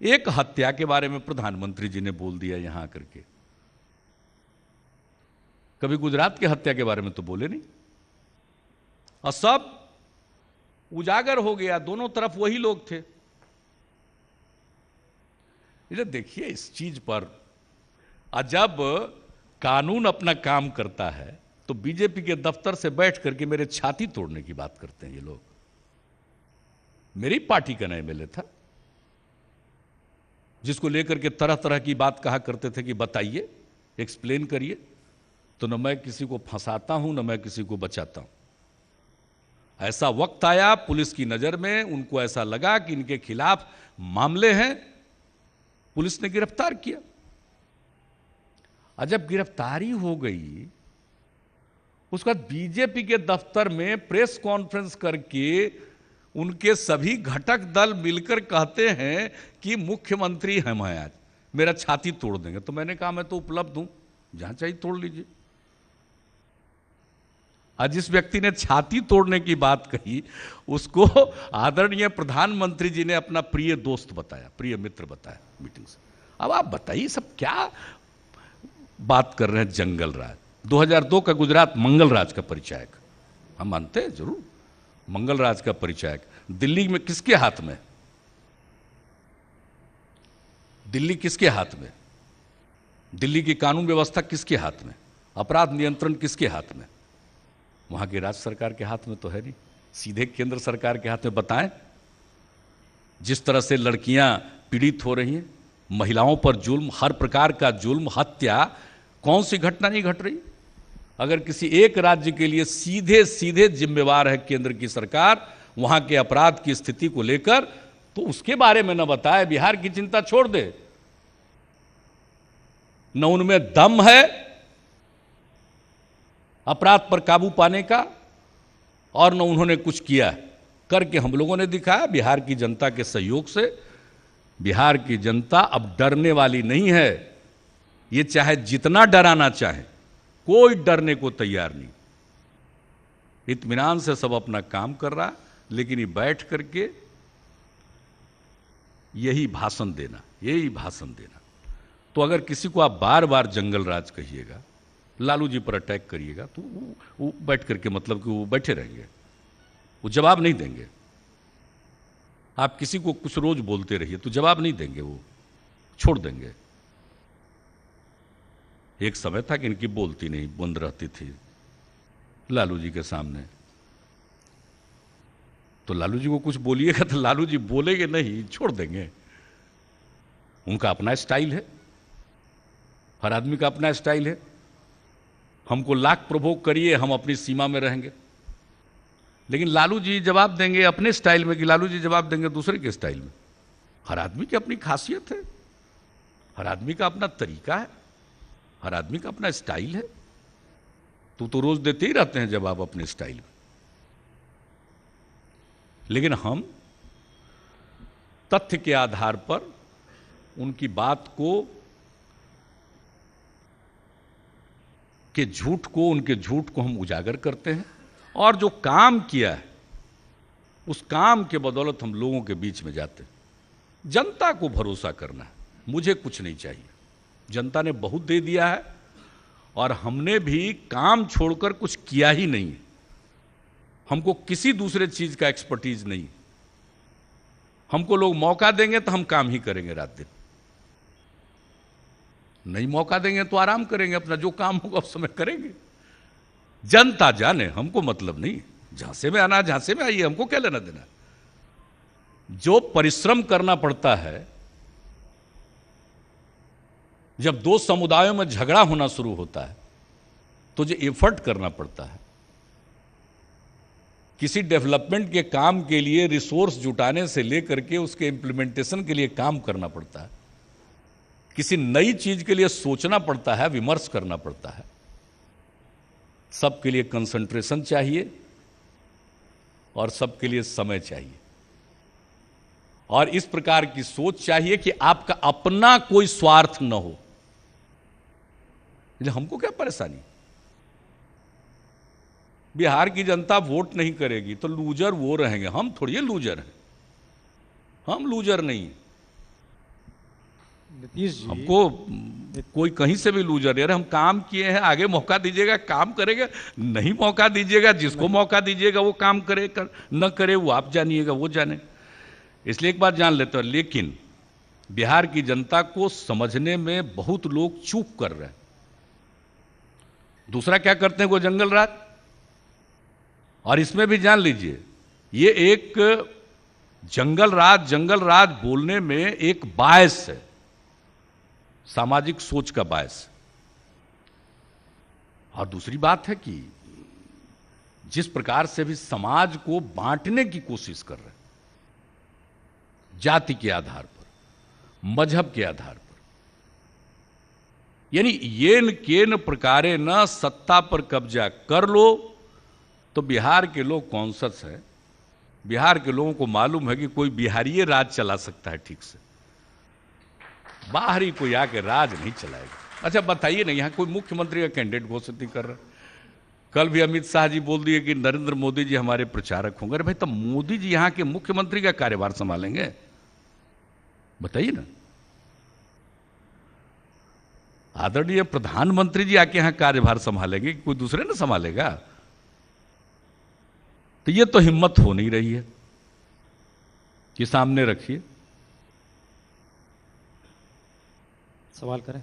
एक हत्या के बारे में प्रधानमंत्री जी ने बोल दिया यहां करके, कभी गुजरात की हत्या के बारे में तो बोले नहीं, और सब उजागर हो गया, दोनों तरफ वही लोग थे। ये देखिए इस चीज पर, जब कानून अपना काम करता है तो बीजेपी के दफ्तर से बैठ करके मेरे छाती तोड़ने की बात करते हैं ये लोग। मेरी पार्टी का नया एमएलए था, जिसको लेकर के तरह तरह की बात कहा करते थे कि बताइए, एक्सप्लेन करिए, तो न मैं किसी को फंसाता हूं न मैं किसी को बचाता हूं। ऐसा वक्त आया पुलिस की नजर में, उनको ऐसा लगा कि इनके खिलाफ मामले हैं, पुलिस ने गिरफ्तार किया। और जब गिरफ्तारी हो गई, उसके बाद बीजेपी के दफ्तर में प्रेस कॉन्फ्रेंस करके उनके सभी घटक दल मिलकर कहते हैं कि मुख्यमंत्री हैं मैं, आज मेरा छाती तोड़ देंगे। तो मैंने कहा मैं तो उपलब्ध हूं, जहां चाहिए तोड़ लीजिए। आज जिस व्यक्ति ने छाती तोड़ने की बात कही, उसको आदरणीय प्रधानमंत्री जी ने अपना प्रिय दोस्त बताया, प्रिय मित्र बताया मीटिंग से। अब आप बताइए सब क्या बात कर रहे हैं। जंगल राज 2002 का गुजरात मंगल राज का परिचायक, हम मानते हैं जरूर मंगल राज का परिचायक, दिल्ली में किसके हाथ में? दिल्ली किसके हाथ में? दिल्ली की कानून व्यवस्था किसके हाथ में? अपराध नियंत्रण किसके हाथ में? वहां की राज्य सरकार के हाथ में तो है नहीं, सीधे केंद्र सरकार के हाथ में। बताएं, जिस तरह से लड़कियां पीड़ित हो रही हैं, महिलाओं पर जुल्म, हर प्रकार का जुल्म, हत्या, कौन सी घटना नहीं घट रही? अगर किसी एक राज्य के लिए सीधे सीधे जिम्मेवार है केंद्र की सरकार वहां के अपराध की स्थिति को लेकर, तो उसके बारे में न बताए, बिहार की चिंता छोड़ दे। न उनमें दम है अपराध पर काबू पाने का, और न उन्होंने कुछ किया करके हम लोगों ने दिखाया। बिहार की जनता के सहयोग से बिहार की जनता अब डरने वाली नहीं है। ये चाहे जितना डराना चाहे, कोई डरने को तैयार नहीं। इत्मीनान से सब अपना काम कर रहा, लेकिन ये बैठ करके यही भाषण देना, यही भाषण देना। तो अगर किसी को आप बार बार जंगल राज कहिएगा, लालू जी पर अटैक करिएगा, तो वो बैठ करके मतलब कि वो बैठे रहेंगे, वो जवाब नहीं देंगे। आप किसी को कुछ रोज बोलते रहिए तो जवाब नहीं देंगे, वो छोड़ देंगे। एक समय था कि इनकी बोलती नहीं बंद रहती थी लालू जी के सामने, तो लालू जी को कुछ बोलिएगा तो लालू जी बोलेंगे नहीं, छोड़ देंगे। उनका अपना स्टाइल है, हर आदमी का अपना स्टाइल है। हमको लाख प्रोवोक करिए, हम अपनी सीमा में रहेंगे। लेकिन लालू जी जवाब देंगे अपने स्टाइल में कि लालू जी जवाब देंगे दूसरे के स्टाइल में। हर आदमी की अपनी खासियत है, हर आदमी का अपना तरीका है, हर आदमी का अपना स्टाइल है। तो रोज देते ही रहते हैं जवाब अपने स्टाइल में। लेकिन हम तथ्य के आधार पर उनकी बात को, के झूठ को, उनके झूठ को हम उजागर करते हैं, और जो काम किया है उस काम के बदौलत हम लोगों के बीच में जाते हैं। जनता को भरोसा करना है, मुझे कुछ नहीं चाहिए, जनता ने बहुत दे दिया है, और हमने भी काम छोड़कर कुछ किया ही नहीं है। हमको किसी दूसरे चीज का एक्सपर्टीज नहीं। हमको लोग मौका देंगे तो हम काम ही करेंगे रात दिन, नहीं मौका देंगे तो आराम करेंगे, अपना जो काम होगा उस समय करेंगे। जनता जाने, हमको मतलब नहीं, झांसे में आना झांसे में आइए, हमको क्या लेना देना। जो परिश्रम करना पड़ता है, जब दो समुदायों में झगड़ा होना शुरू होता है तो जो एफर्ट करना पड़ता है, किसी डेवलपमेंट के काम के लिए रिसोर्स जुटाने से लेकर के उसके इंप्लीमेंटेशन के लिए काम करना पड़ता है, किसी नई चीज के लिए सोचना पड़ता है, विमर्श करना पड़ता है। सबके लिए कंसंट्रेशन चाहिए और सबके लिए समय चाहिए, और इस प्रकार की सोच चाहिए कि आपका अपना कोई स्वार्थ न हो। हमको क्या परेशानी? बिहार की जनता वोट नहीं करेगी तो लूजर वो रहेंगे, हम थोड़ी लूजर हैं, हम लूजर नहीं।
नीतीश जी,
हमको कोई कहीं से भी लूजर है। अरे हम काम किए हैं, आगे मौका दीजिएगा, काम करेगा, नहीं मौका दीजिएगा, जिसको मौका दीजिएगा वो काम करे, न करे वो आप जानिएगा, वो जाने। इसलिए एक बात जान लेते हैं, लेकिन बिहार की जनता को समझने में बहुत लोग चूक कर रहे हैं। दूसरा क्या करते हैं, वो जंगल राज। और इसमें भी जान लीजिए, ये एक जंगल राज बोलने में एक बायस है, सामाजिक सोच का बायस। और दूसरी बात है कि जिस प्रकार से भी समाज को बांटने की कोशिश कर रहे हैं, जाति के आधार पर, मजहब के आधार पर, यानी येन केन प्रकारे न सत्ता पर कब्जा कर लो, तो बिहार के लोग कॉन्शियस है। बिहार के लोगों को मालूम है कि कोई बिहारी राज चला सकता है ठीक से, बाहरी कोई आके राज नहीं चलाएगा। अच्छा बताइए ना, यहां कोई मुख्यमंत्री का कैंडिडेट घोषित नहीं कर रहा। कल भी अमित शाह जी बोल दिए कि नरेंद्र मोदी जी हमारे प्रचारक होंगे। अरे भाई, तब मोदी जी यहां के मुख्यमंत्री का कार्यभार संभालेंगे? बताइए ना। आदरणीय प्रधानमंत्री जी आके यहां कार्यभार संभालेंगे, कोई दूसरे ना संभालेगा? तो ये तो हिम्मत हो नहीं रही है कि सामने रखिए।
सवाल करें।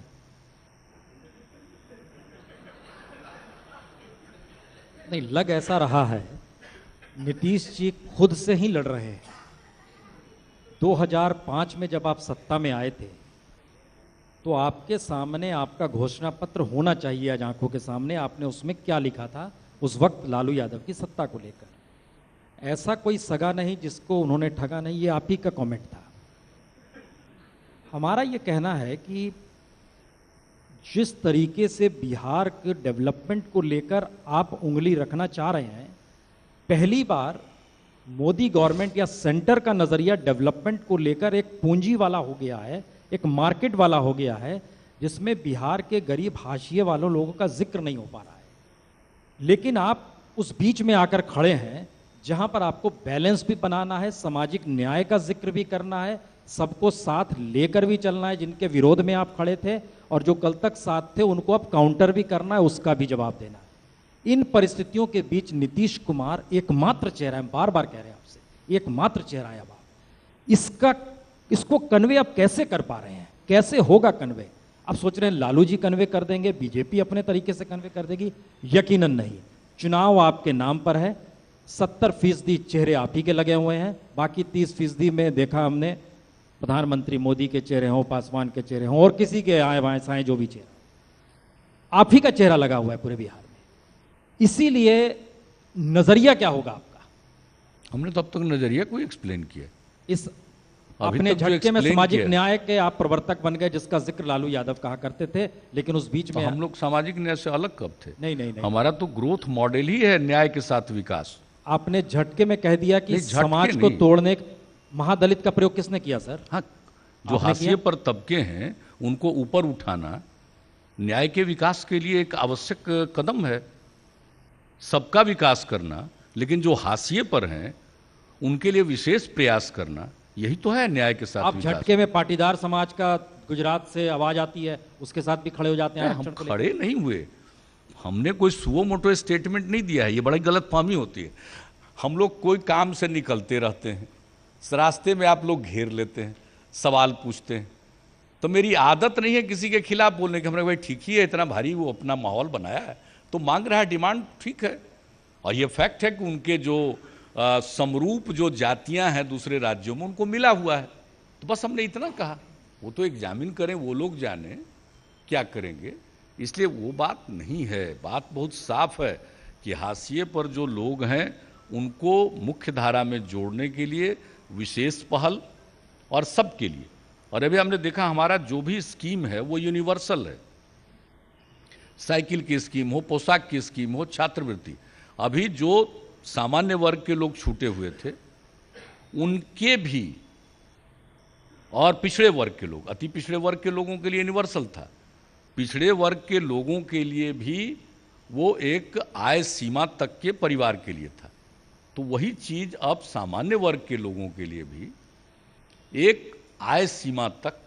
नहीं, लग ऐसा रहा है नीतीश जी खुद से ही लड़ रहे हैं। 2005 में जब आप सत्ता में आए थे तो आपके सामने आपका घोषणा पत्र होना चाहिए आज आंखों के सामने। आपने उसमें क्या लिखा था उस वक्त लालू यादव की सत्ता को लेकर? ऐसा कोई सगा नहीं जिसको उन्होंने ठगा नहीं, ये आप ही का कमेंट था। हमारा ये कहना है कि जिस तरीके से बिहार के डेवलपमेंट को लेकर आप उंगली रखना चाह रहे हैं, पहली बार मोदी गवर्नमेंट या सेंटर का नजरिया डेवलपमेंट को लेकर एक पूंजी वाला हो गया है, एक मार्केट वाला हो गया है, जिसमें बिहार के गरीब हाशिए वालों लोगों का जिक्र नहीं हो पा रहा है। लेकिन आप उस बीच में आकर खड़े हैं जहां पर आपको बैलेंस भी बनाना है, सामाजिक न्याय का जिक्र भी करना है, सबको साथ लेकर भी चलना है। जिनके विरोध में आप खड़े थे और जो कल तक साथ थे उनको अब काउंटर भी करना है, उसका भी जवाब देना है। इन परिस्थितियों के बीच नीतीश कुमार एकमात्र चेहरा है, बार बार कह रहे हैं आपसे, एकमात्र चेहरा है। अब इसको कन्वे आप कैसे कर पा रहे हैं? कैसे होगा कन्वे? आप सोच रहे हैं लालू जी कन्वे कर देंगे, बीजेपी अपने तरीके से कन्वे कर देगी? यकीनन नहीं। चुनाव आपके नाम पर है, 70% चेहरे आप ही के लगे हुए हैं, बाकी 30% में देखा हमने प्रधानमंत्री मोदी के चेहरे हों, पासवान के चेहरे हों, और किसी के आए बाएं साएं जो भी चेहरा, आप ही का चेहरा लगा हुआ है पूरे बिहार में। इसीलिए नजरिया क्या होगा आपका?
हमने तो अब तक नजरिया कोई एक्सप्लेन किया।
इस अपने झटके में सामाजिक न्याय के आप प्रवर्तक बन गए, जिसका जिक्र लालू यादव कहा करते थे, लेकिन उस बीच में
हम लोग सामाजिक न्याय से अलग कब थे?
नहीं,
हमारा तो ग्रोथ मॉडल ही है न्याय के साथ विकास।
आपने झटके में कह दिया कि समाज को तोड़ने, महादलित का प्रयोग किसने किया सर?
हाँ, जो हाशिए पर तबके हैं उनको ऊपर उठाना न्याय के विकास के लिए एक आवश्यक कदम है, सबका विकास करना। लेकिन जो हाशिए पर हैं उनके लिए विशेष प्रयास करना, यही तो है न्याय के साथ
आप
विकास।
झटके में पाटीदार समाज का गुजरात से आवाज आती है, उसके साथ भी खड़े हो जाते हैं।
हम खड़े नहीं हुए, हमने कोई सुओ मोटो स्टेटमेंट नहीं दिया है, ये बड़ी गलतफहमी होती है। हम लोग कोई काम से निकलते रहते हैं, रास्ते में आप लोग घेर लेते हैं, सवाल पूछते हैं, तो मेरी आदत नहीं है किसी के खिलाफ बोलने की। हमने भाई ठीक ही है, इतना भारी वो अपना माहौल बनाया है तो मांग रहा है, डिमांड ठीक है। और ये फैक्ट है कि उनके जो समरूप जो जातियां हैं दूसरे राज्यों में उनको मिला हुआ है, तो बस हमने इतना कहा। वो तो एग्जामिन करें, वो लोग जाने क्या करेंगे। इसलिए वो बात नहीं है, बात बहुत साफ है कि हाशिए पर जो लोग हैं उनको मुख्य धारा में जोड़ने के लिए विशेष पहल, और सबके लिए। और अभी हमने देखा हमारा जो भी स्कीम है वो यूनिवर्सल है, साइकिल की स्कीम हो, पोशाक की स्कीम हो, छात्रवृत्ति। अभी जो सामान्य वर्ग के लोग छूटे हुए थे उनके भी, और पिछड़े वर्ग के लोग, अति पिछड़े वर्ग के लोगों के लिए यूनिवर्सल था, पिछड़े वर्ग के लोगों के लिए भी वो एक आय सीमा तक के परिवार के लिए था। तो वही चीज अब सामान्य वर्ग के लोगों के लिए भी एक आय सीमा तक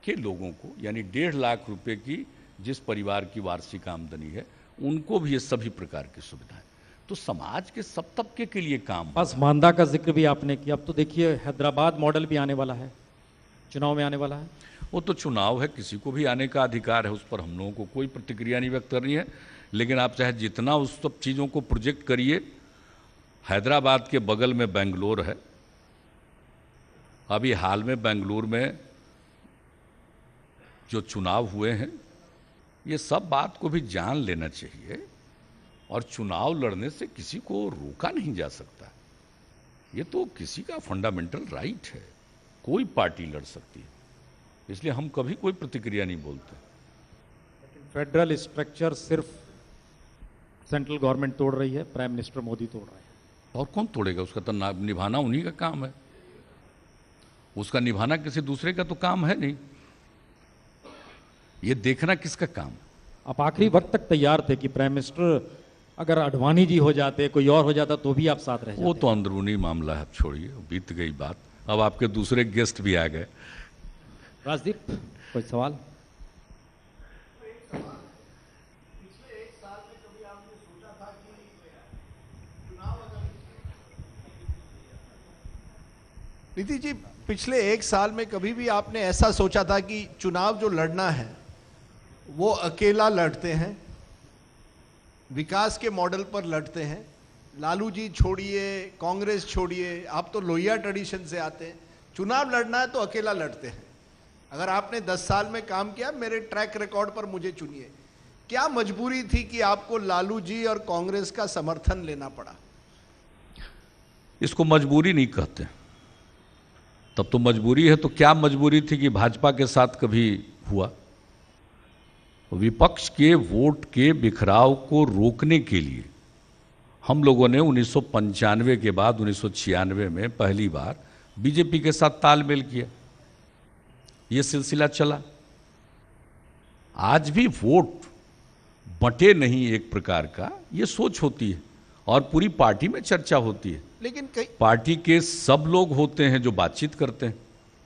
के लोगों को, यानी 1.5 लाख रुपए की जिस परिवार की वार्षिक आमदनी है, उनको भी ये सभी प्रकार की सुविधाएं। तो समाज के सब तबके के लिए काम हो
बस मानदा का जिक्र भी आपने किया। अब तो देखिए हैदराबाद मॉडल भी आने वाला है, चुनाव में आने वाला है।
वो तो चुनाव है, किसी को भी आने का अधिकार है, उस पर हम लोगों को कोई प्रतिक्रिया नहीं व्यक्त करनी है। लेकिन आप चाहे जितना उस सब चीज़ों को प्रोजेक्ट करिए, हैदराबाद के बगल में बेंगलोर है। अभी हाल में बेंगलुरु में जो चुनाव हुए हैं, ये सब बात को भी जान लेना चाहिए। और चुनाव लड़ने से किसी को रोका नहीं जा सकता, ये तो किसी का फंडामेंटल राइट है, कोई पार्टी लड़ सकती है। इसलिए हम कभी कोई प्रतिक्रिया नहीं बोलते।
फेडरल स्ट्रक्चर सिर्फ सेंट्रल गवर्नमेंट तोड़ रही है, प्राइम मिनिस्टर मोदी तोड़ रहे हैं।
और कौन तोड़ेगा? उसका तो निभाना उन्हीं का काम है, उसका निभाना किसी दूसरे का तो काम है नहीं। ये देखना किसका काम है?
आप आखिरी वक्त तक तैयार थे कि प्राइम मिनिस्टर अगर अडवाणी जी हो जाते, कोई और हो जाता, तो भी आप साथ रह जाते।
वो तो अंदरूनी मामला है, अब छोड़िए, बीत गई बात। अब आपके दूसरे गेस्ट भी आ गए।
राजदीप, कोई सवाल?
नीतीश जी, पिछले 1 साल में कभी भी आपने ऐसा सोचा था कि चुनाव जो लड़ना है वो अकेला लड़ते हैं, विकास के मॉडल पर लड़ते हैं? लालू जी छोड़िए, कांग्रेस छोड़िए, आप तो लोहिया ट्रेडिशन से आते हैं। चुनाव लड़ना है तो अकेला लड़ते हैं। अगर आपने 10 साल में काम किया, मेरे ट्रैक रिकॉर्ड पर मुझे चुनिए। क्या मजबूरी थी कि आपको लालू जी और कांग्रेस का समर्थन लेना पड़ा?
इसको मजबूरी नहीं कहते, तब तो मजबूरी है। तो क्या मजबूरी थी कि भाजपा के साथ कभी हुआ? विपक्ष के वोट के बिखराव को रोकने के लिए हम लोगों ने 1995 के बाद 1996 में पहली बार बीजेपी के साथ तालमेल किया। ये सिलसिला चला। आज भी वोट बंटे नहीं, एक प्रकार का ये सोच होती है और पूरी पार्टी में चर्चा होती है।
लेकिन
पार्टी के सब लोग होते हैं जो बातचीत करते हैं।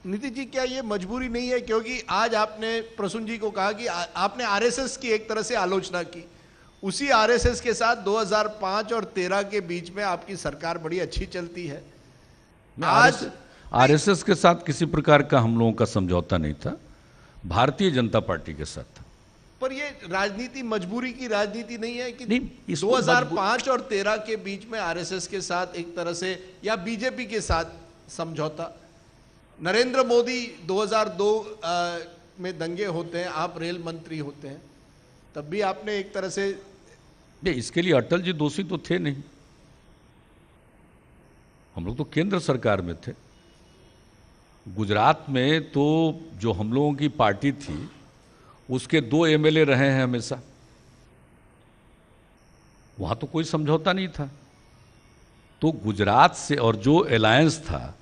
नीतीश जी, क्या ये मजबूरी नहीं है? क्योंकि आज आपने प्रसून जी को कहा कि आपने आरएसएस की एक तरह से आलोचना की। उसी आरएसएस के साथ 2005 और 13 के बीच में आपकी सरकार बड़ी अच्छी चलती है। आज
आरएसएस के साथ किसी प्रकार का हम लोगों का समझौता नहीं था, भारतीय जनता पार्टी के साथ था।
पर ये राजनीति मजबूरी की राजनीति नहीं है कि
नहीं,
2005 और 13 के बीच में आरएसएस के साथ एक तरह से, या बीजेपी के साथ समझौता? नरेंद्र मोदी 2002 में दंगे होते हैं, आप रेल मंत्री होते हैं, तब भी आपने एक तरह से
इसके लिए अटल जी दोषी तो थे नहीं। हम लोग तो केंद्र सरकार में थे। गुजरात में तो जो हम लोगों की पार्टी थी उसके 2 एमएलए रहे हैं हमेशा, वहां तो कोई समझौता नहीं था। तो गुजरात से, और जो अलायंस था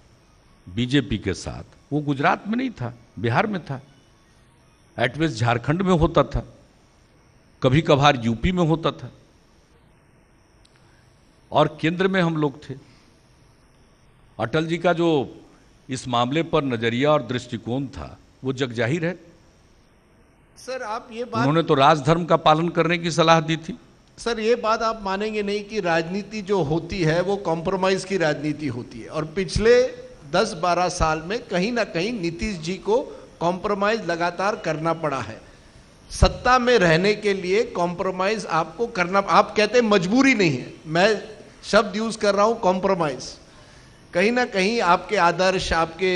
बीजेपी के साथ, वो गुजरात में नहीं था, बिहार में था, एटलीस्ट झारखंड में होता था, कभी कभार यूपी में होता था, और केंद्र में हम लोग थे। अटल जी का जो इस मामले पर नजरिया और दृष्टिकोण था वो जगजाहिर है।
सर, आप ये बात,
उन्होंने तो राजधर्म का पालन करने की सलाह दी थी।
सर ये बात आप मानेंगे नहीं कि राजनीति जो होती है वो कॉम्प्रोमाइज की राजनीति होती है, और पिछले 10-12 साल में कहीं ना कहीं नीतीश जी को कॉम्प्रोमाइज लगातार करना पड़ा है। सत्ता में रहने के लिए कॉम्प्रोमाइज आपको करना, आप कहते हैं मजबूरी नहीं है, मैं शब्द यूज कर रहा हूं कॉम्प्रोमाइज। कहीं ना कहीं आपके आदर्श, आपके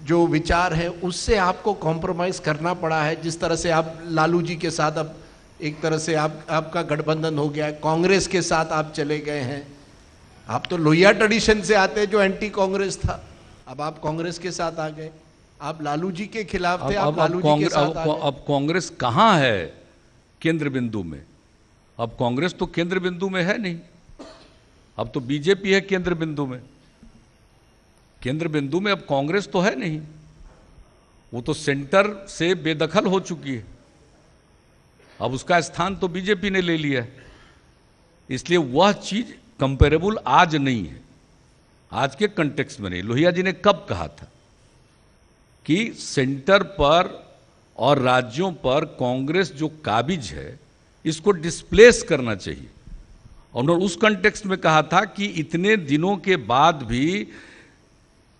जो विचार हैं, उससे आपको कॉम्प्रोमाइज करना पड़ा है। जिस तरह से आप लालू जी के साथ अब एक तरह से आपका गठबंधन हो गया है, कांग्रेस के साथ आप चले गए हैं। आप तो लोहिया ट्रेडिशन से आते हैं जो एंटी कांग्रेस था, अब आप कांग्रेस के साथ आ गए। आप लालू जी के खिलाफ थे, आप लालू जी के साथ आ गए।
अब कांग्रेस कहां है केंद्र बिंदु में? अब कांग्रेस तो केंद्र बिंदु में है नहीं, अब तो बीजेपी है केंद्र बिंदु में। केंद्र बिंदु में अब कांग्रेस तो है नहीं, वो तो सेंटर से बेदखल हो चुकी है। अब उसका स्थान तो बीजेपी ने ले लिया है। इसलिए वह चीज कंपेरेबल आज नहीं है, आज के कंटेक्स्ट में नहीं। लोहिया जी ने कब कहा था कि सेंटर पर और राज्यों पर कांग्रेस जो काबिज है इसको डिस्प्लेस करना चाहिए। उन्होंने उस कंटेक्स्ट में कहा था कि इतने दिनों के बाद भी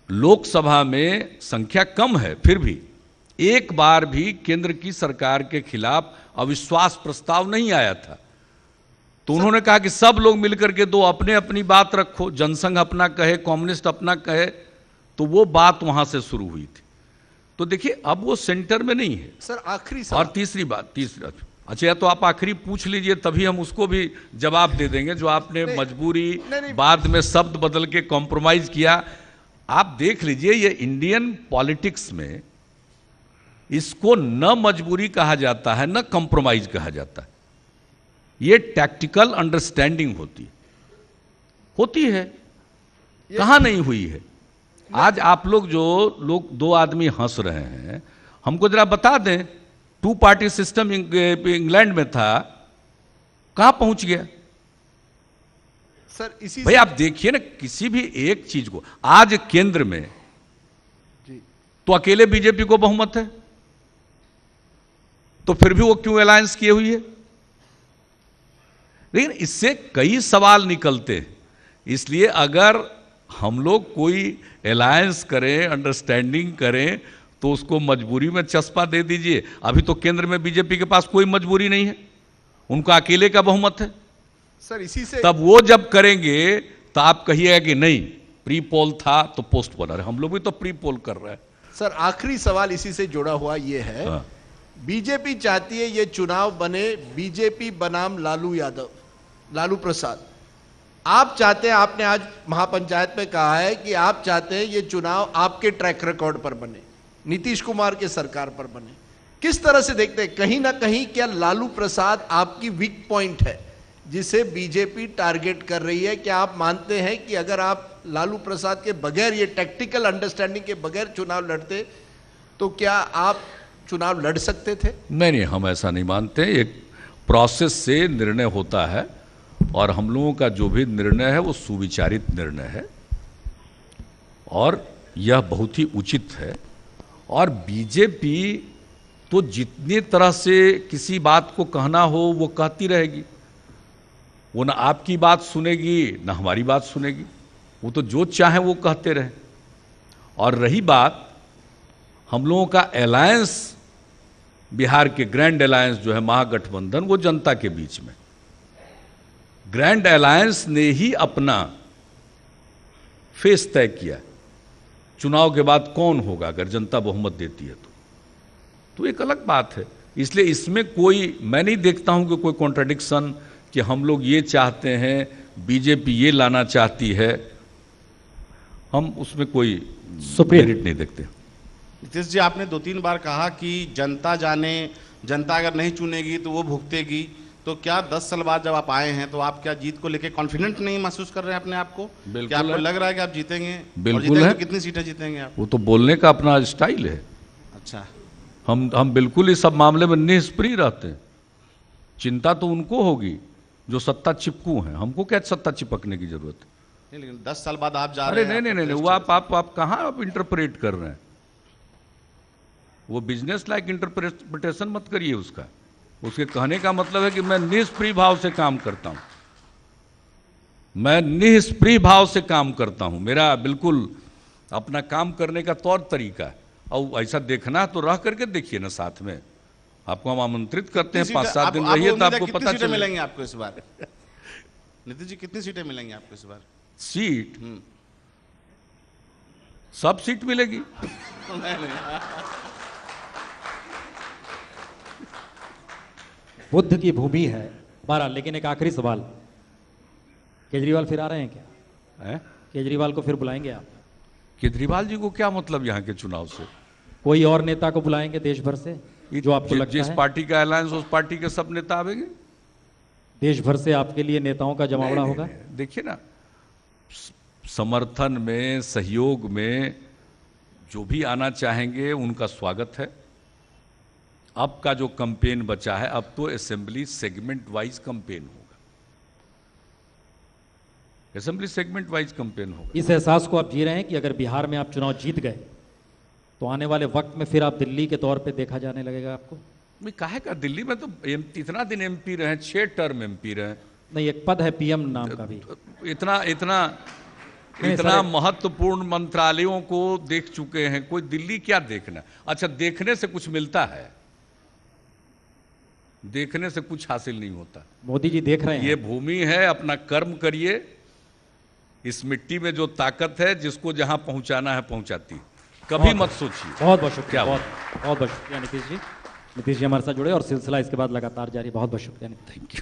लोकसभा में संख्या कम है, फिर भी एक बार भी केंद्र की सरकार के खिलाफ अविश्वास प्रस्ताव नहीं आया था। तो उन्होंने कहा कि सब लोग मिलकर के दो अपने अपनी बात रखो, जनसंघ अपना कहे, कम्युनिस्ट अपना कहे, तो वो बात वहां से शुरू हुई थी। तो देखिए अब वो सेंटर में नहीं है।
सर आखिरी
और तीसरी अच्छा, या तो आप आखिरी पूछ लीजिए, तभी हम उसको भी जवाब दे देंगे जो आपने मजबूरी बाद में शब्द बदल के कॉम्प्रोमाइज किया। आप देख लीजिए ये इंडियन पॉलिटिक्स में इसको न मजबूरी कहा जाता है न कॉम्प्रोमाइज कहा जाता है, ये टैक्टिकल अंडरस्टैंडिंग होती है। कहां नहीं हुई है? आज आप लोग दो आदमी हंस रहे हैं, हमको जरा बता दें, 2 पार्टी सिस्टम इंग्लैंड में था, कहां पहुंच गया?
सर इसी
भाई आप देखिए ना, किसी भी एक चीज को आज केंद्र में तो अकेले बीजेपी को बहुमत है, तो फिर भी वो क्यों अलायंस किए हुई है? लेकिन इससे कई सवाल निकलते हैं। इसलिए अगर हम लोग कोई अलायंस करें, अंडरस्टैंडिंग करें, तो उसको मजबूरी में चस्पा दे दीजिए। अभी तो केंद्र में बीजेपी के पास कोई मजबूरी नहीं है, उनका अकेले का बहुमत है।
सर इसी से
तब वो जब करेंगे तो आप कहिएगा कि नहीं प्री पोल था तो पोस्ट पोल। अरे हम लोग भी तो प्री पोल कर रहे हैं।
सर आखिरी सवाल इसी से जुड़ा हुआ ये है, बीजेपी चाहती है ये चुनाव बने बीजेपी बनाम लालू प्रसाद। आप चाहते हैं, आपने आज महापंचायत में कहा है कि आप चाहते हैं ये चुनाव आपके ट्रैक रिकॉर्ड पर बने, नीतीश कुमार के सरकार पर बने। किस तरह से देखते हैं, कहीं ना कहीं क्या लालू प्रसाद आपकी वीक पॉइंट है जिसे बीजेपी टारगेट कर रही है? क्या आप मानते हैं कि अगर आप लालू प्रसाद के बगैर, ये टैक्टिकल अंडरस्टैंडिंग के बगैर चुनाव लड़ते तो क्या आप चुनाव लड़ सकते थे?
नहीं, हम ऐसा नहीं मानते। एक प्रोसेस से निर्णय होता है और हम लोगों का जो भी निर्णय है वो सुविचारित निर्णय है और यह बहुत ही उचित है। और बीजेपी तो जितनी तरह से किसी बात को कहना हो वो कहती रहेगी, वो ना आपकी बात सुनेगी ना हमारी बात सुनेगी, वो तो जो चाहे वो कहते रहे। और रही बात हम लोगों का अलायंस, बिहार के ग्रैंड अलायंस जो है महागठबंधन, वो जनता के बीच में, ग्रैंड अलायंस ने ही अपना फेस तय किया चुनाव के बाद कौन होगा अगर जनता बहुमत देती है तो एक अलग बात है। इसलिए इसमें कोई, मैं नहीं देखता हूं कि कोई कॉन्ट्रडिक्शन कि हम लोग ये चाहते हैं, बीजेपी ये लाना चाहती है, हम उसमें कोई मेरिट नहीं देखते।
नीतीश जी, आपने 2-3 बार कहा कि जनता जाने, जनता अगर नहीं चुनेगी तो वो भुगतेगी। तो क्या 10 साल बाद जब आप आए हैं तो आप क्या जीत को लेकर कॉन्फिडेंट नहीं महसूस कर रहे हैं अपने आप को? क्या आपको लग रहा है कि आप जीतेंगे?
बिल्कुल है।
तो कितनी सीटें जीतेंगे आप?
वो तो बोलने का अपना स्टाइल है।
अच्छा,
हम बिल्कुल इस सब मामले में निष्प्रिय रहते हैं। चिंता तो उनको होगी जो सत्ता चिपकू हैं, हमको क्या सत्ता चिपकने की जरूरत है?
नहीं, लेकिन 10 साल बाद आप जा रहे हैं।
नहीं, वो आप कहाँ आप इंटरप्रेट कर रहे हैं? वो बिजनेस लाइक इंटरप्रिटेशन मत करिए उसका। उसके कहने का मतलब है कि मैं निष्प्रिय भाव से काम करता हूं, मैं निष्प्रिय भाव से काम करता हूं, मेरा बिल्कुल अपना काम करने का तौर तरीका है। और ऐसा देखना है तो रह करके देखिए ना, साथ में आपको हम आमंत्रित करते हैं, 5-7 दिन रहिए तो आपको पता चलेगा।
मिलेंगे आपको इस बार? नीतीश जी, कितनी सीटें मिलेंगी आपको इस बार?
सीट सब सीट मिलेगी।
बुद्ध की भूमि है। बहरहाल, लेकिन एक आखिरी सवाल, केजरीवाल फिर आ रहे हैं क्या?
है?
केजरीवाल को फिर बुलाएंगे आप?
केजरीवाल जी को क्या मतलब यहाँ के चुनाव से?
कोई और नेता को बुलाएंगे देश भर से जो आपको लगता
जिस
है?
पार्टी का अलायंस उस पार्टी के सब नेता आवेंगे।
देश भर से आपके लिए नेताओं का जमावड़ा होगा?
देखिए ना, समर्थन में, सहयोग में जो भी आना चाहेंगे उनका स्वागत है। अब का जो कैंपेन बचा है, अब तो असेंबली सेगमेंट वाइज कैंपेन होगा, असेंबली सेगमेंट वाइज कैंपेन होगा।
इस एहसास को आप जी रहे हैं कि अगर बिहार में आप चुनाव जीत गए तो आने वाले वक्त में फिर आप दिल्ली के तौर पे देखा जाने लगेगा आपको?
मैं काहे का, दिल्ली में तो इतना दिन एमपी रहे, 6 टर्म एमपी रहे।
नहीं, एक पद है पीएम नाम का भी।
इतना इतना इतना महत्वपूर्ण मंत्रालयों को देख चुके हैं, कोई दिल्ली क्या देखना। अच्छा, देखने से कुछ मिलता है? देखने से कुछ हासिल नहीं होता।
मोदी जी देख रहे हैं।
ये भूमि है, अपना कर्म करिए। इस मिट्टी में जो ताकत है, जिसको जहां पहुंचाना है पहुंचाती, कभी मत सोचिए।
बहुत बहुत शुक्रिया,
क्या
बहुत बहुत शुक्रिया नीतीश जी। नीतीश जी हमारे साथ जुड़े और सिलसिला इसके बाद लगातार जारी। बहुत बहुत शुक्रिया नीतीश।
Thank you.